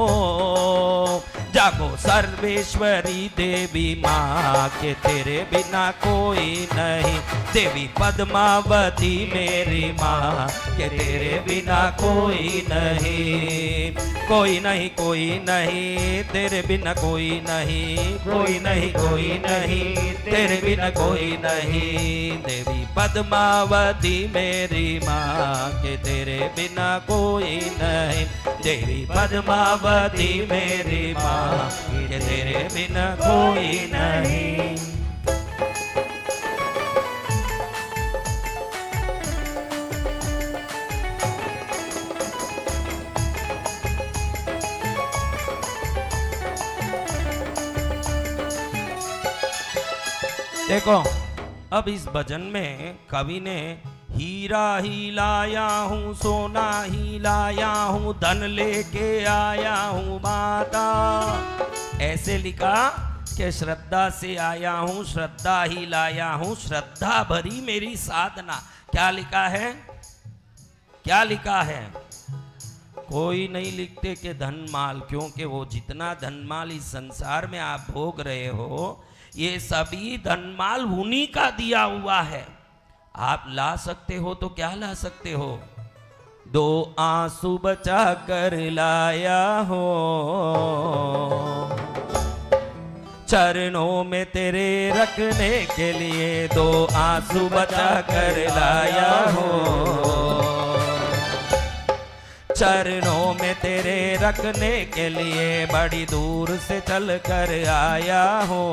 जागो सर्वेश्वरी देवी माँ के तेरे बिना कोई नहीं, देवी पद्मावती मेरी माँ के तेरे बिना कोई नहीं, कोई नहीं, कोई नहीं तेरे बिना कोई नहीं, कोई नहीं, कोई नहीं तेरे बिना कोई नहीं, देवी पद्मावती मेरी माँ के तेरे बिना कोई नहीं, देवी पद्मावती मेरी माँ के तेरे बिना कोई नहीं। देखो, अब इस भजन में कवि ने हीरा ही लाया हूँ, सोना ही लाया हूँ, धन लेके आया हूँ माता, ऐसे लिखा कि श्रद्धा से आया हूँ, श्रद्धा ही लाया हूँ, श्रद्धा भरी मेरी साधना। क्या लिखा है? क्या लिखा है? कोई नहीं लिखते कि धन माल, क्योंकि वो जितना धन माल इस संसार में आप भोग रहे हो, ये सभी धनमाल उन्हीं का दिया हुआ है। आप ला सकते हो तो क्या ला सकते हो? दो आंसू बचा कर लाया हो, चरणों में तेरे रखने के लिए, दो आंसू बचा कर लाया हो, चरणों में तेरे रखने के लिए, बड़ी दूर से चल कर आया हो,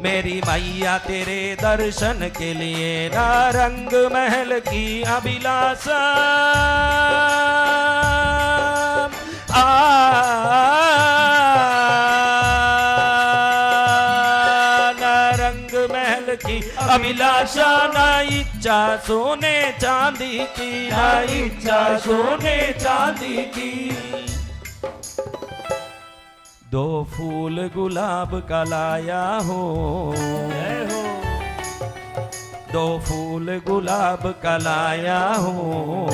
मेरी मैया तेरे दर्शन के लिए, नारंग महल की अभिलाषा, नारंग महल की अभिलाषा, ना इच्छा सोने चांदी की, ना इच्छा सोने चांदी की, दो फूल गुलाब का लाया हो, दो फूल गुलाब का लाया हूँ,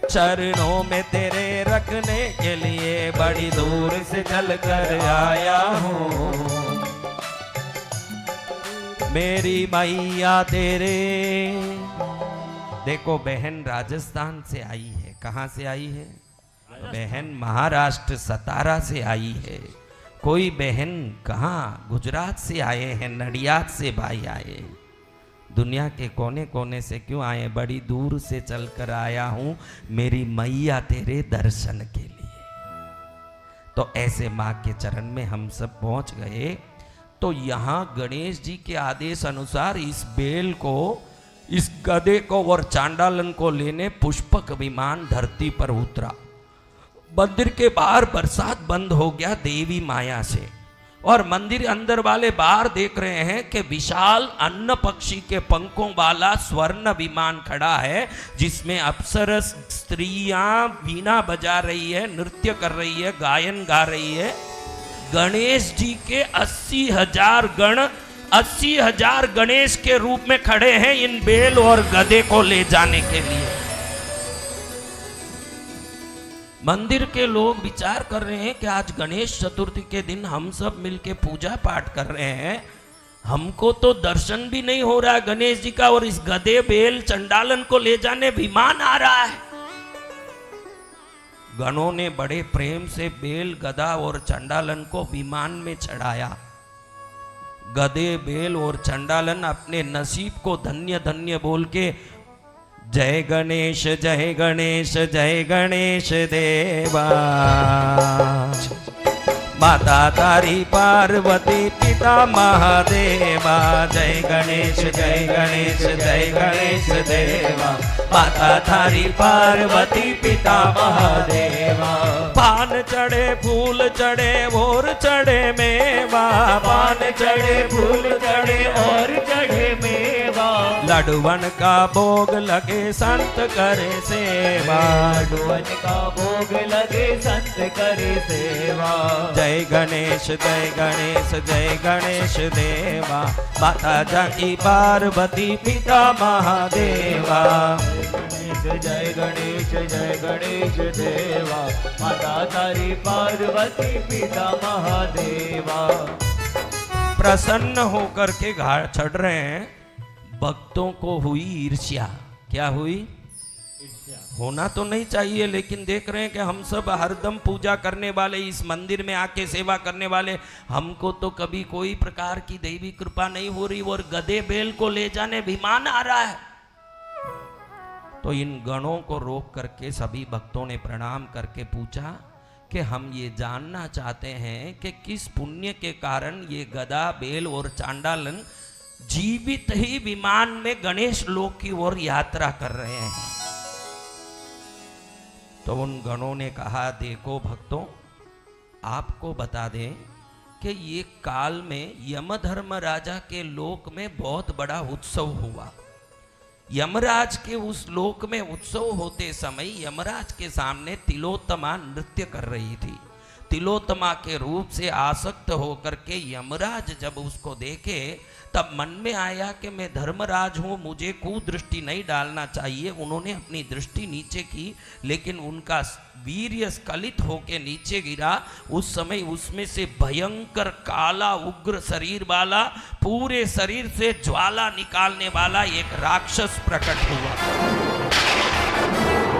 चरणों में तेरे रखने के लिए बड़ी दूर से चल कर आया हूँ। मेरी मैया तेरे, देखो बहन राजस्थान से आई है। कहाँ से आई है? बहन महाराष्ट्र सतारा से आई है। कोई बहन कहाँ गुजरात से आए हैं, नडियाद से भाई आए। दुनिया के कोने कोने से क्यों आए? बड़ी दूर से चलकर आया हूं मेरी मैया तेरे दर्शन के लिए। तो ऐसे माँ के चरण में हम सब पहुंच गए। तो यहाँ गणेश जी के आदेश अनुसार इस बेल को, इस गधे को और चांडालन को लेने पुष्पक विमान धरती पर उतरा। मंदिर के बाहर बरसात बंद हो गया देवी माया से, और मंदिर अंदर वाले बाहर देख रहे हैं कि विशाल अन्न पक्षी के पंखों वाला स्वर्ण विमान खड़ा है, जिसमें अप्सरस स्त्रियां वीणा बजा रही है, नृत्य कर रही है, गायन गा रही है। गणेश जी के 80,000 गण, 80,000 गणेश के रूप में खड़े हैं इन बेल और गधे को ले जाने के लिए। मंदिर के लोग विचार कर रहे हैं कि आज गणेश चतुर्थी के दिन हम सब मिलके पूजा पाठ कर रहे हैं, हमको तो दर्शन भी नहीं हो रहा है गणेश जी का, और इस गधे बेल चंडालन को ले जाने विमान आ रहा है। गणों ने बड़े प्रेम से बेल, गधा और चंडालन को विमान में चढ़ाया। गधे, बेल और चंडालन अपने नसीब को धन्य धन्य बोल के जय गणेश जय गणेश जय गणेश देवा, माता तारी पार्वती पिता महादेवा। जय गणेश जय गणेश जय गणेश देवा, माता तारी पार्वती पिता महादेवा। पान चढ़े फूल चढ़े और चढ़े मेवा, पान चढ़े फूल चढ़े और चढ़े मेवा। लडुवन का भोग लगे संत करे सेवा, लडुवन का भोग लगे संत करे सेवा। जय गणेश जय गणेश जय गणेश देवा, माता जानकी पार्वती पिता महादेवा। जय गणेश जय गणेश देवा, माता तारी पार्वती पिता महादेवा। प्रसन्न होकर के घाट चढ़ रहे हैं। भक्तों को हुई ईर्ष्या। क्या हुई? होना तो नहीं चाहिए, लेकिन देख रहे हैं कि हम सब हरदम पूजा करने वाले, इस मंदिर में आके सेवा करने वाले, हमको तो कभी कोई प्रकार की दैवी कृपा नहीं हो रही, और गधे बेल को ले जाने विमान आ रहा है। तो इन गणों को रोक करके सभी भक्तों ने प्रणाम करके पूछा कि हम ये जानना चाहते हैं कि किस पुण्य के कारण ये गधा, बेल और चांडालन जीवित ही विमान में गणेश लोक की ओर यात्रा कर रहे हैं। तो उन गणों ने कहा, देखो भक्तों, आपको बता दें कि ये काल में यमधर्म राजा के लोक में बहुत बड़ा उत्सव हुआ। यमराज के उस लोक में उत्सव होते समय यमराज के सामने तिलोत्तमा नृत्य कर रही थी। तिलोत्तमा के रूप से आसक्त होकर के यमराज जब उसको देखे, तब मन में आया कि मैं धर्मराज हूँ, मुझे कुदृष्टि नहीं डालना चाहिए। उन्होंने अपनी दृष्टि नीचे की, लेकिन उनका वीर्य स्खलित होके नीचे गिरा। उस समय उसमें से भयंकर काला उग्र शरीर वाला, पूरे शरीर से ज्वाला निकालने वाला एक राक्षस प्रकट हुआ।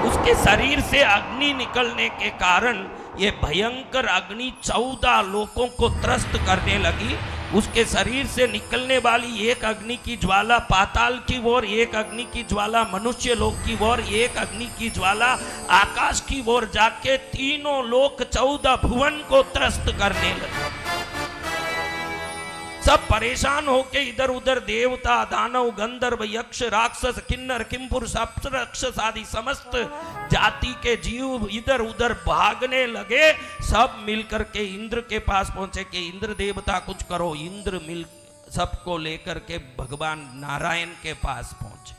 उसके शरीर से अग्नि निकलने के कारण ये भयंकर अग्नि 14 लोकों को त्रस्त करने लगी। उसके शरीर से निकलने वाली एक अग्नि की ज्वाला पाताल की ओर, एक अग्नि की ज्वाला मनुष्य लोक की ओर, एक अग्नि की ज्वाला आकाश की ओर जाके तीनों लोक 14 भुवन को त्रस्त करने लगे। सब परेशान होके इधर उधर देवता, दानव, गंधर्व, यक्ष, राक्षस, किन्नर, किंपुरुष, अप्सराक्षस आदि समस्त जाति के जीव इधर उधर भागने लगे। सब मिलकर के इंद्र के पास पहुंचे कि इंद्र देवता कुछ करो। इंद्र मिल सबको लेकर के भगवान नारायण के पास पहुंचे।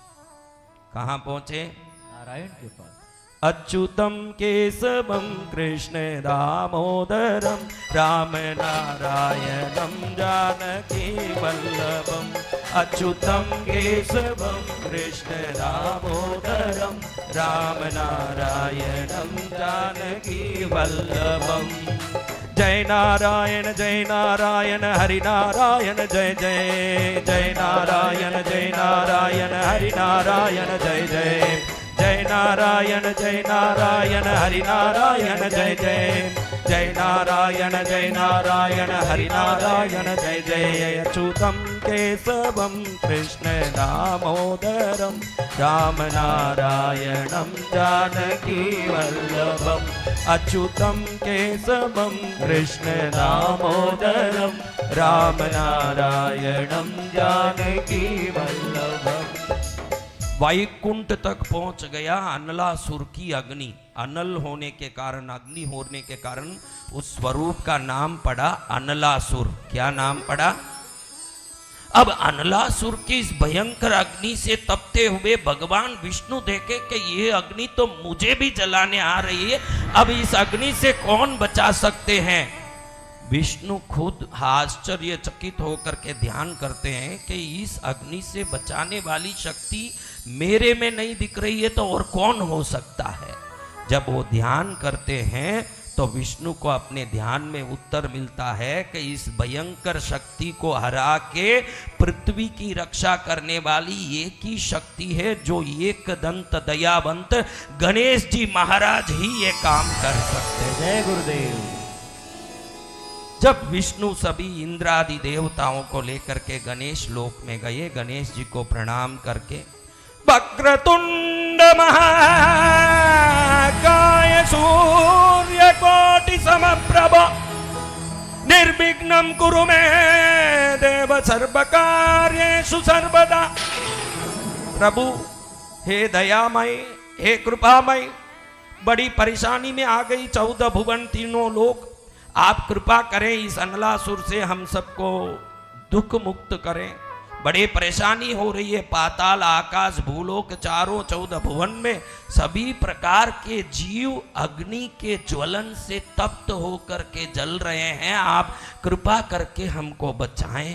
कहां पहुंचे? नारायण के पास। अच्युतं केशवं कृष्ण दामोदरं रामनारायणं जानकी वल्लभम् अच्युतं केशवं कृष्ण दामोदरं रामनारायणं जानकी वल्लभम् जय नारायण हरि नारायण जय जय जय नारायण हरि नारायण जय जय जय नारायण हरि नारायण जय जय जय नारायण हरि नारायण जय जय अच्युतं केशवं कृष्ण दामोदरं रामनारायणं जानकी वल्लभम् अच्युतं केशवं कृष्ण दामोदरं रामनारायणं जानकी वल्लभम् वैकुंठ तक पहुंच गया अनलासुर की अग्नि। अनल होने के कारण, अग्नि होने के कारण उस स्वरूप का नाम पड़ा अनलासुर। क्या नाम पड़ा? अब अनलासुर की इस भयंकर अग्नि से तपते हुए भगवान विष्णु देखे कि ये अग्नि तो मुझे भी जलाने आ रही है, अब इस अग्नि से कौन बचा सकते हैं? विष्णु खुद आश्चर्यचकित होकर के ध्यान करते हैं कि इस अग्नि से बचाने वाली शक्ति मेरे में नहीं दिख रही है तो और कौन हो सकता है। जब वो ध्यान करते हैं तो विष्णु को अपने ध्यान में उत्तर मिलता है कि इस भयंकर शक्ति को हरा के पृथ्वी की रक्षा करने वाली एक ही शक्ति है जो एक दंत दयावंत गणेश जी महाराज ही ये काम कर सकते हैं। जय गुरुदेव। जब विष्णु सभी इंद्रादि देवताओं को लेकर के गणेश लोक में गए, गणेश जी को प्रणाम करके वक्रतुंड महाकाय सूर्यकोटि समप्रभ निर्विघ्नं कुरु मे देव सर्वकार्येषु सर्वदा। प्रभु हे दयामय, हे कृपामय, बड़ी परेशानी में आ गई 14 भुवन तीनों लोक, आप कृपा करें इस अनलासुर से हम सबको दुख मुक्त करें। बड़े परेशानी हो रही है, पाताल आकाश भूलोक चारों 14 भुवन में सभी प्रकार के जीव अग्नि के ज्वलन से तप्त होकर के जल रहे हैं, आप कृपा करके हमको बचाएं।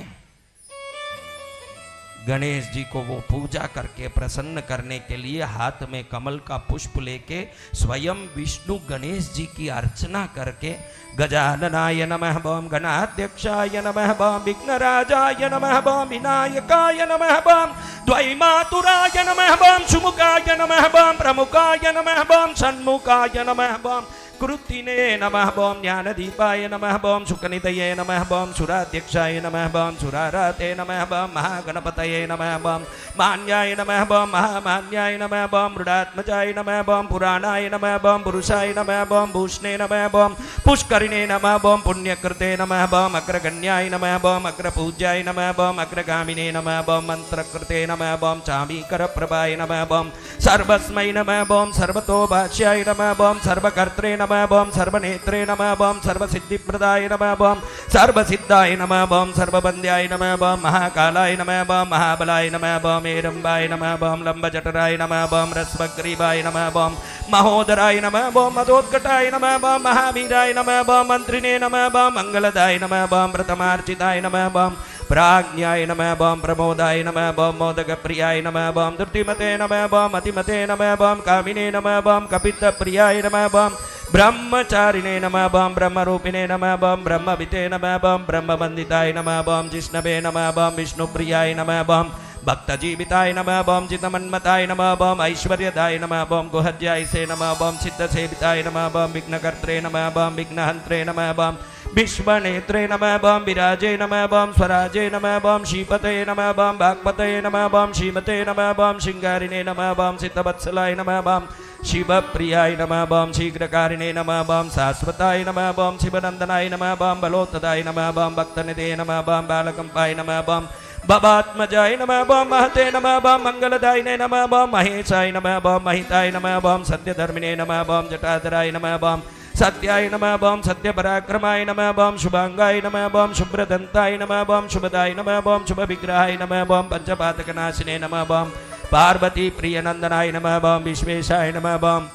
गणेश जी को वो पूजा करके प्रसन्न करने के लिए हाथ में कमल का पुष्प लेके स्वयं विष्णु गणेश जी की अर्चना करके गजाननाय नमः बम, गणाध्यक्षाय नमः बम, विघ्नराजाय नमः बम, विनायकाय नमः बम, द्वैमातुराय नमः बम, सुमुखाय नमः बम, प्रमुखाय नमः बम, षण्मुखाय नमः बम, कृतिने नमः बम, ज्ञानदीपाय नमः बम, सुकनिधये नमः बम, सुराध्यक्षाय नमः बम, सुराराते नमः बम, महागणपतये नमः बम, मान्याय नमः बम, महामान्याय नमः बम, मृडात्मजाय नमः बम, पुराणाय नमः बम, पुरुषाय नमः बम, भूषणे नमः बम, पुष्करिणे नमः बम, पुण्यकृते नमः बम, अग्रगण्याय नमः बम, अग्रपूज्याय नमः बम, अग्रगामिने नमः बम, मंत्रकृते नमः बम, चामीकरप्रभाय नमः बम, सर्वस्मै नमः बम, सर्वतोभाष्याय नमः बम, सर्वकर्त्रे नमः बम, सर्वनेत्रे नमः बम, सर्वसिद्धिप्रदाय नमः बम, सर्वसिद्धाय नमः बम, सर्वबंध्याय नमः बम, महाकालाय नमः बम, महाबलाय नमः बम, एरंबाय नमः बम, लंबजठराय नमः बम, रस्वग्रीवाय नमः बम, महोदराय नमः बम, मदोत्कटाय नमः बम, महावीराय नमः बम, मंत्रिणे नमः बम, मंगलदाय नमः बम, व्रतमार्चिताय नमः बम, प्राज्ञाय नमः बम, प्रमोदाय नमः बम, मोदकप्रियाय नमः बम, धृतिमते नमः बम, अतिमते नमः बम, कामिने नमः बम, कपितप्रियाय नमः बम, ब्रह्मचारिणे नमः बम, ब्रह्मरूपिणे नमः बम, ब्रह्मविते नमः बम, ब्रह्मवंदिताय नमः बम, जिष्णवे नमः बम, विष्णुप्रियाय नमः बम, भक्तजीविताय नमः बम, चितमन्मताय नमः बम, ऐश्वर्यदाय नमः बम, गुहज्याय से नमः बम, सिद्धसेविताय नमः बम, विघ्नकर्त्रे नमः बम, विघ्नहन्त्रे नमः बम, विश्वनेत्रे नमः बम, विराजे नमः बम, स्वराजे नमः बम, श्रीपते नमः बम, भागवते नमः बम, श्रीमते नमः बम, श्रृंगारिणे नमः बम, सिद्धवत्सलाय नमः बम, शिवप्रियाय नमः बम, शीघ्रकारिणे नमः बम, शाश्वताय नमः बम, शिवनंदनाय नमः बम, बलोत्तदाय नमः बम, भक्तनिधे नमः बम, बालकंपाय नमः बम, बबात्मजाय नमः बम, महते नमः बम, मंगलदायिने नमः बम, महेशाय नमः बम, महिताय नमः बम, सत्यधर्मिणे नमः बम, जटाधराय नमः बम, सत्याय नमः बम, सत्यपराक्रमाय नमः बम, शुभांगाय नमः बम, शुभ्रदंताय नमः बम, शुभदाय नमः बम, शुभविग्रहाय नमः बम, पंचपातकनाशिने नमः बम, पार्वती प्रियनंदनाय नमः बम, विश्वेशाय नमः बम,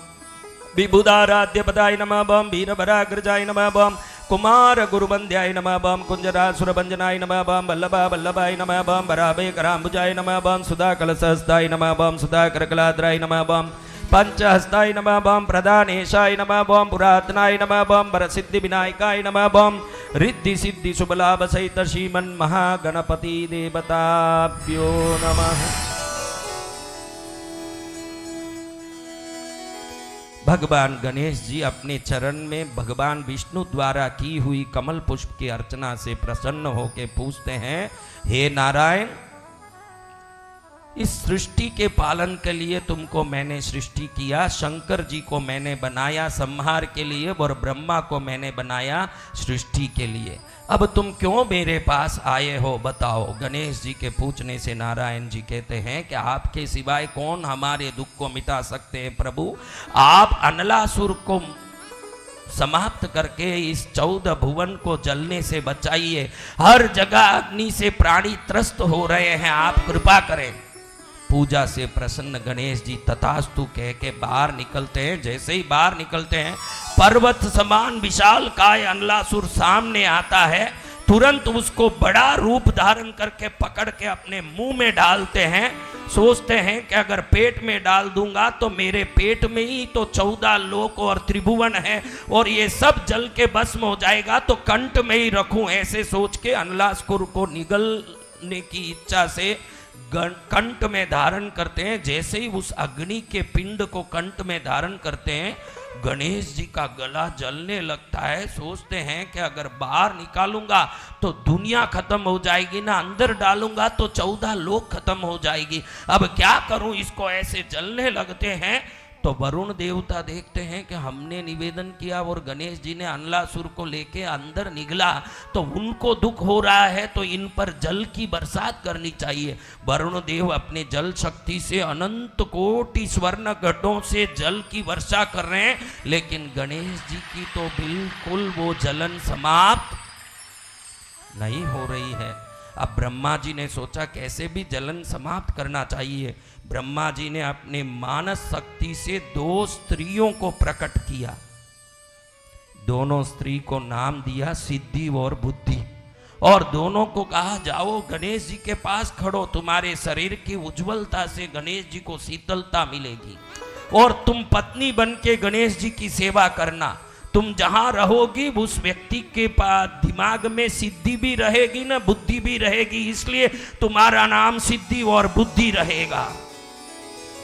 विबुधाराध्य पदाय नमः बम वीरभराग्रजाय नमः बम कुमार गुरुबंध्याय नमः बम कुंजरासुरभंजनाय नमः बम वल्लभा वल्लभाय नमः बम वराभय कराम्बुजाय नमः बम सुधा कलशहस्ताय नमः बम सुधा करकलाद्राय नमः बम पंचहस्ताय नमः बम प्रधानेशाय नमः बम पुरातनाय नमः बम वरसिद्धि विनायकाय नमः बम रिद्धि सिद्धि शुभलाभ सहित श्रीमन महागणपति देवताभ्यो नमः। भगवान गणेश जी अपने चरण में भगवान विष्णु द्वारा की हुई कमल पुष्प की अर्चना से प्रसन्न होकर पूछते हैं, हे नारायण, इस सृष्टि के पालन के लिए तुमको मैंने सृष्टि किया, शंकर जी को मैंने बनाया संहार के लिए और ब्रह्मा को मैंने बनाया सृष्टि के लिए। अब तुम क्यों मेरे पास आए हो बताओ। गणेश जी के पूछने से नारायण जी कहते हैं कि आपके सिवाय कौन हमारे दुख को मिटा सकते हैं प्रभु। आप अनलासुर को समाप्त करके इस 14 भुवन को जलने से बचाइए। हर जगह अग्नि से प्राणी त्रस्त हो रहे हैं, आप कृपा करें। पूजा से प्रसन्न गणेश जी तथास्तु कह के बाहर निकलते हैं। जैसे ही बाहर निकलते हैं, पर्वत समान विशाल काय अनलासुर सामने आता है। तुरंत उसको बड़ा रूप धारण करके पकड़ के अपने मुंह में डालते हैं। सोचते हैं कि अगर पेट में डाल दूंगा तो मेरे पेट में ही तो 14 लोक और त्रिभुवन है और ये सब जल के भस्म हो जाएगा, तो कंठ में ही रखूं। ऐसे सोच के अनलासुर को निगलने की इच्छा से कंठ में धारण करते हैं। जैसे ही उस अग्नि के पिंड को कंठ में धारण करते हैं, गणेश जी का गला जलने लगता है। सोचते हैं कि अगर बाहर निकालूंगा तो दुनिया खत्म हो जाएगी ना, अंदर डालूंगा तो 14 लोक खत्म हो जाएगी। अब क्या करूं, इसको ऐसे जलने लगते हैं। तो वरुण देवता देखते हैं कि हमने निवेदन किया और गणेश जी ने अनलासुर को लेके अंदर निगला, तो उनको दुख हो रहा है, तो इन पर जल की बरसात करनी चाहिए। वरुण देव अपने जल शक्ति से अनंत कोटि स्वर्ण गड्ढों से जल की वर्षा कर रहे हैं, लेकिन गणेश जी की तो बिल्कुल वो जलन समाप्त नहीं हो रही है। अब ब्रह्मा जी ने सोचा कैसे भी जलन समाप्त करना चाहिए। ब्रह्मा जी ने अपने मानस शक्ति से 2 स्त्रियों को प्रकट किया। दोनों स्त्री को नाम दिया सिद्धि और बुद्धि, और दोनों को कहा जाओ गणेश जी के पास खड़ो, तुम्हारे शरीर की उज्जवलता से गणेश जी को शीतलता मिलेगी और तुम पत्नी बन के गणेश जी की सेवा करना। तुम जहां रहोगी उस व्यक्ति के पास दिमाग में सिद्धि भी रहेगी ना, बुद्धि भी रहेगी, इसलिए तुम्हारा नाम सिद्धि और बुद्धि रहेगा।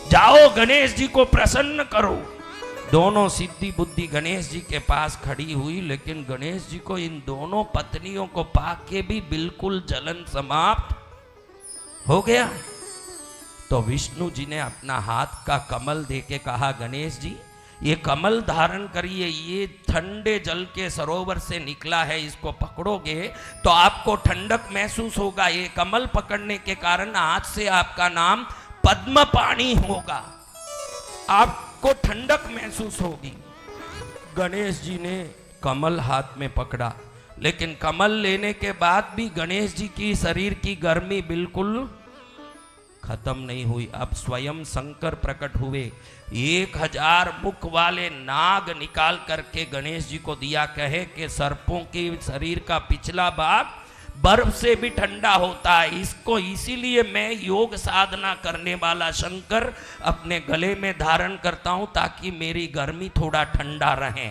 जाओ गणेश जी को प्रसन्न करो। दोनों सिद्धि बुद्धि गणेश जी के पास खड़ी हुई, लेकिन गणेश जी को इन दोनों पत्नियों को पाके भी बिल्कुल जलन समाप्त हो गया। तो विष्णु जी ने अपना हाथ का कमल देके कहा, गणेश जी ये कमल धारण करिए, ये ठंडे जल के सरोवर से निकला है, इसको पकड़ोगे तो आपको ठंडक महसूस होगा। ये कमल पकड़ने के कारण आज से आपका नाम पद्म पाणी होगा, आपको ठंडक महसूस होगी। गणेश जी ने कमल हाथ में पकड़ा, लेकिन कमल लेने के बाद भी गणेश जी की शरीर की गर्मी बिल्कुल खत्म नहीं हुई। अब स्वयं शंकर प्रकट हुए, 1000 मुख वाले नाग निकाल करके गणेश जी को दिया। कहे कि सर्पों के शरीर का पिछला भाग बर्फ से भी ठंडा होता है, इसको इसीलिए मैं योग साधना करने वाला शंकर अपने गले में धारण करता हूं ताकि मेरी गर्मी थोड़ा ठंडा रहे।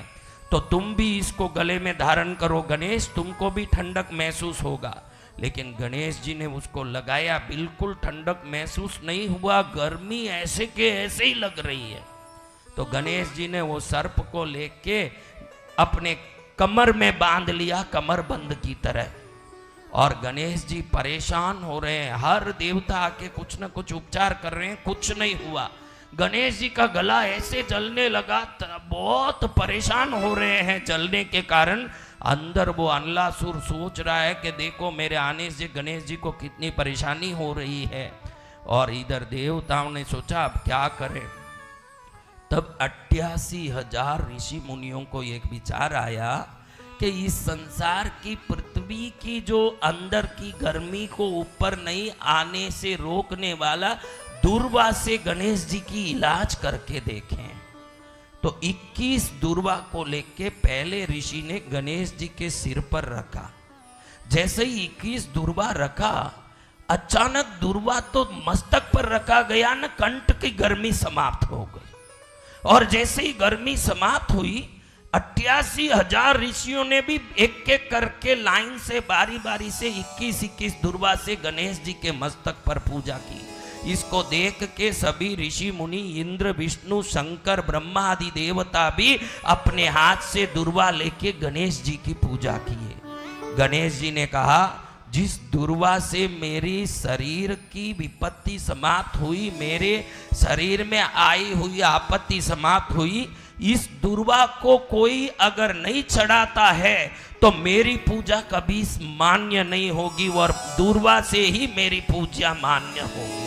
तो तुम भी इसको गले में धारण करो गणेश, तुमको भी ठंडक महसूस होगा। लेकिन गणेश जी ने उसको लगाया, बिल्कुल ठंडक महसूस नहीं हुआ, गर्मी ऐसे के ऐसे ही लग रही है। तो गणेश जी ने वो सर्प को लेके अपने कमर में बांध लिया, कमर बंद की तरह। और गणेश जी परेशान हो रहे हैं, हर देवता आके कुछ न कुछ उपचार कर रहे हैं, कुछ नहीं हुआ। गणेश जी का गला ऐसे जलने लगा, बहुत परेशान हो रहे हैं जलने के कारण। अंदर वो अनलासुर सोच रहा है कि देखो मेरे आने से गणेश जी को कितनी परेशानी हो रही है। और इधर देवताओं ने सोचा अब क्या करें। तब 88,000 ऋषि मुनियों को एक विचार आया कि इस संसार की पृथ्वी की जो अंदर की गर्मी को ऊपर नहीं आने से रोकने वाला दूरवा से गणेश जी की इलाज करके देखें। तो 21 दुर्वा को लेके पहले ऋषि ने गणेश जी के सिर पर रखा। जैसे ही 21 दुर्वा रखा, अचानक दुर्वा तो मस्तक पर रखा गया न, कंठ की गर्मी समाप्त हो गई। और जैसे ही गर्मी समाप्त हुई, 88,000 ऋषियों ने भी एक एक करके लाइन से बारी बारी से 21-21 दुर्वा से गणेश जी के मस्तक पर पूजा की। इसको देख के सभी ऋषि मुनि, इंद्र, विष्णु, शंकर, ब्रह्मा आदि देवता भी अपने हाथ से दुर्वा लेके गणेश जी की पूजा किए। गणेश जी ने कहा, जिस दुर्वा से मेरी शरीर की विपत्ति समाप्त हुई, मेरे शरीर में आई हुई आपत्ति समाप्त हुई, इस दुर्वा को कोई अगर नहीं चढ़ाता है तो मेरी पूजा कभी मान्य नहीं होगी और दुर्वा से ही मेरी पूजा मान्य होगी।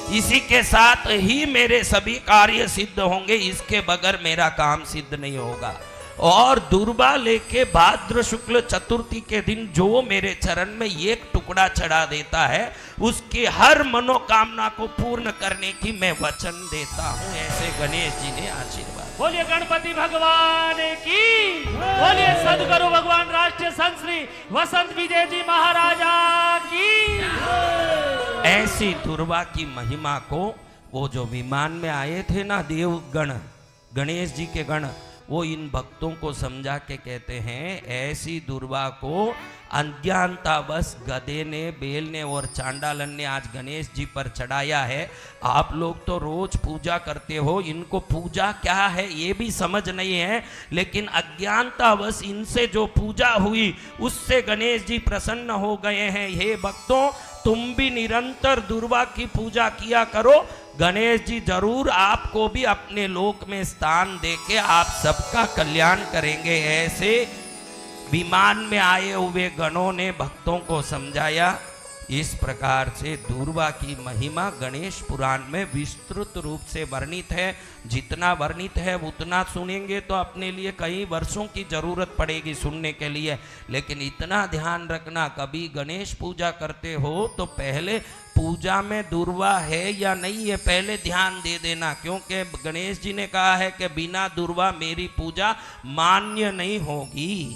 इसी के साथ ही मेरे सभी कार्य सिद्ध होंगे, इसके बगैर मेरा काम सिद्ध नहीं होगा। और दुर्वा लेके भाद्र शुक्ल चतुर्थी के दिन जो मेरे चरण में एक टुकड़ा चढ़ा देता है, उसकी हर मनोकामना को पूर्ण करने की मैं वचन देता हूँ। ऐसे गणेश जी ने आशीर्वाद। बोलिए गणपति भगवान की, बोलिए सदगुरु भगवान राष्ट्रीय संत श्री वसंत विजय जी महाराजा की। ऐसी दुर्वा की महिमा को वो जो विमान में आए थे ना देवगण, गणेश जी के गण, वो इन भक्तों को समझा के कहते हैं, ऐसी दुर्वा को अज्ञानतावश गधे ने, बेल ने और चांडालन ने आज गणेश जी पर चढ़ाया है। आप लोग तो रोज पूजा करते हो, इनको पूजा क्या है ये भी समझ नहीं है, लेकिन अज्ञानतावश इनसे जो पूजा हुई उससे गणेश जी प्रसन्न हो गए हैं। हे भक्तों, तुम भी निरंतर दुर्वा की पूजा किया करो, गणेश जी जरूर आपको भी अपने लोक में स्थान देके आप सबका कल्याण करेंगे। ऐसे विमान में आए हुए गणों ने भक्तों को समझाया। इस प्रकार से दुर्वा की महिमा गणेश पुराण में विस्तृत रूप से वर्णित है। जितना वर्णित है उतना सुनेंगे तो अपने लिए कई वर्षों की जरूरत पड़ेगी सुनने के लिए, लेकिन इतना ध्यान रखना, कभी गणेश पूजा करते हो तो पहले पूजा में दुर्वा है या नहीं है पहले ध्यान दे देना, क्योंकि गणेश जी ने कहा है कि बिना दुर्वा मेरी पूजा मान्य नहीं होगी।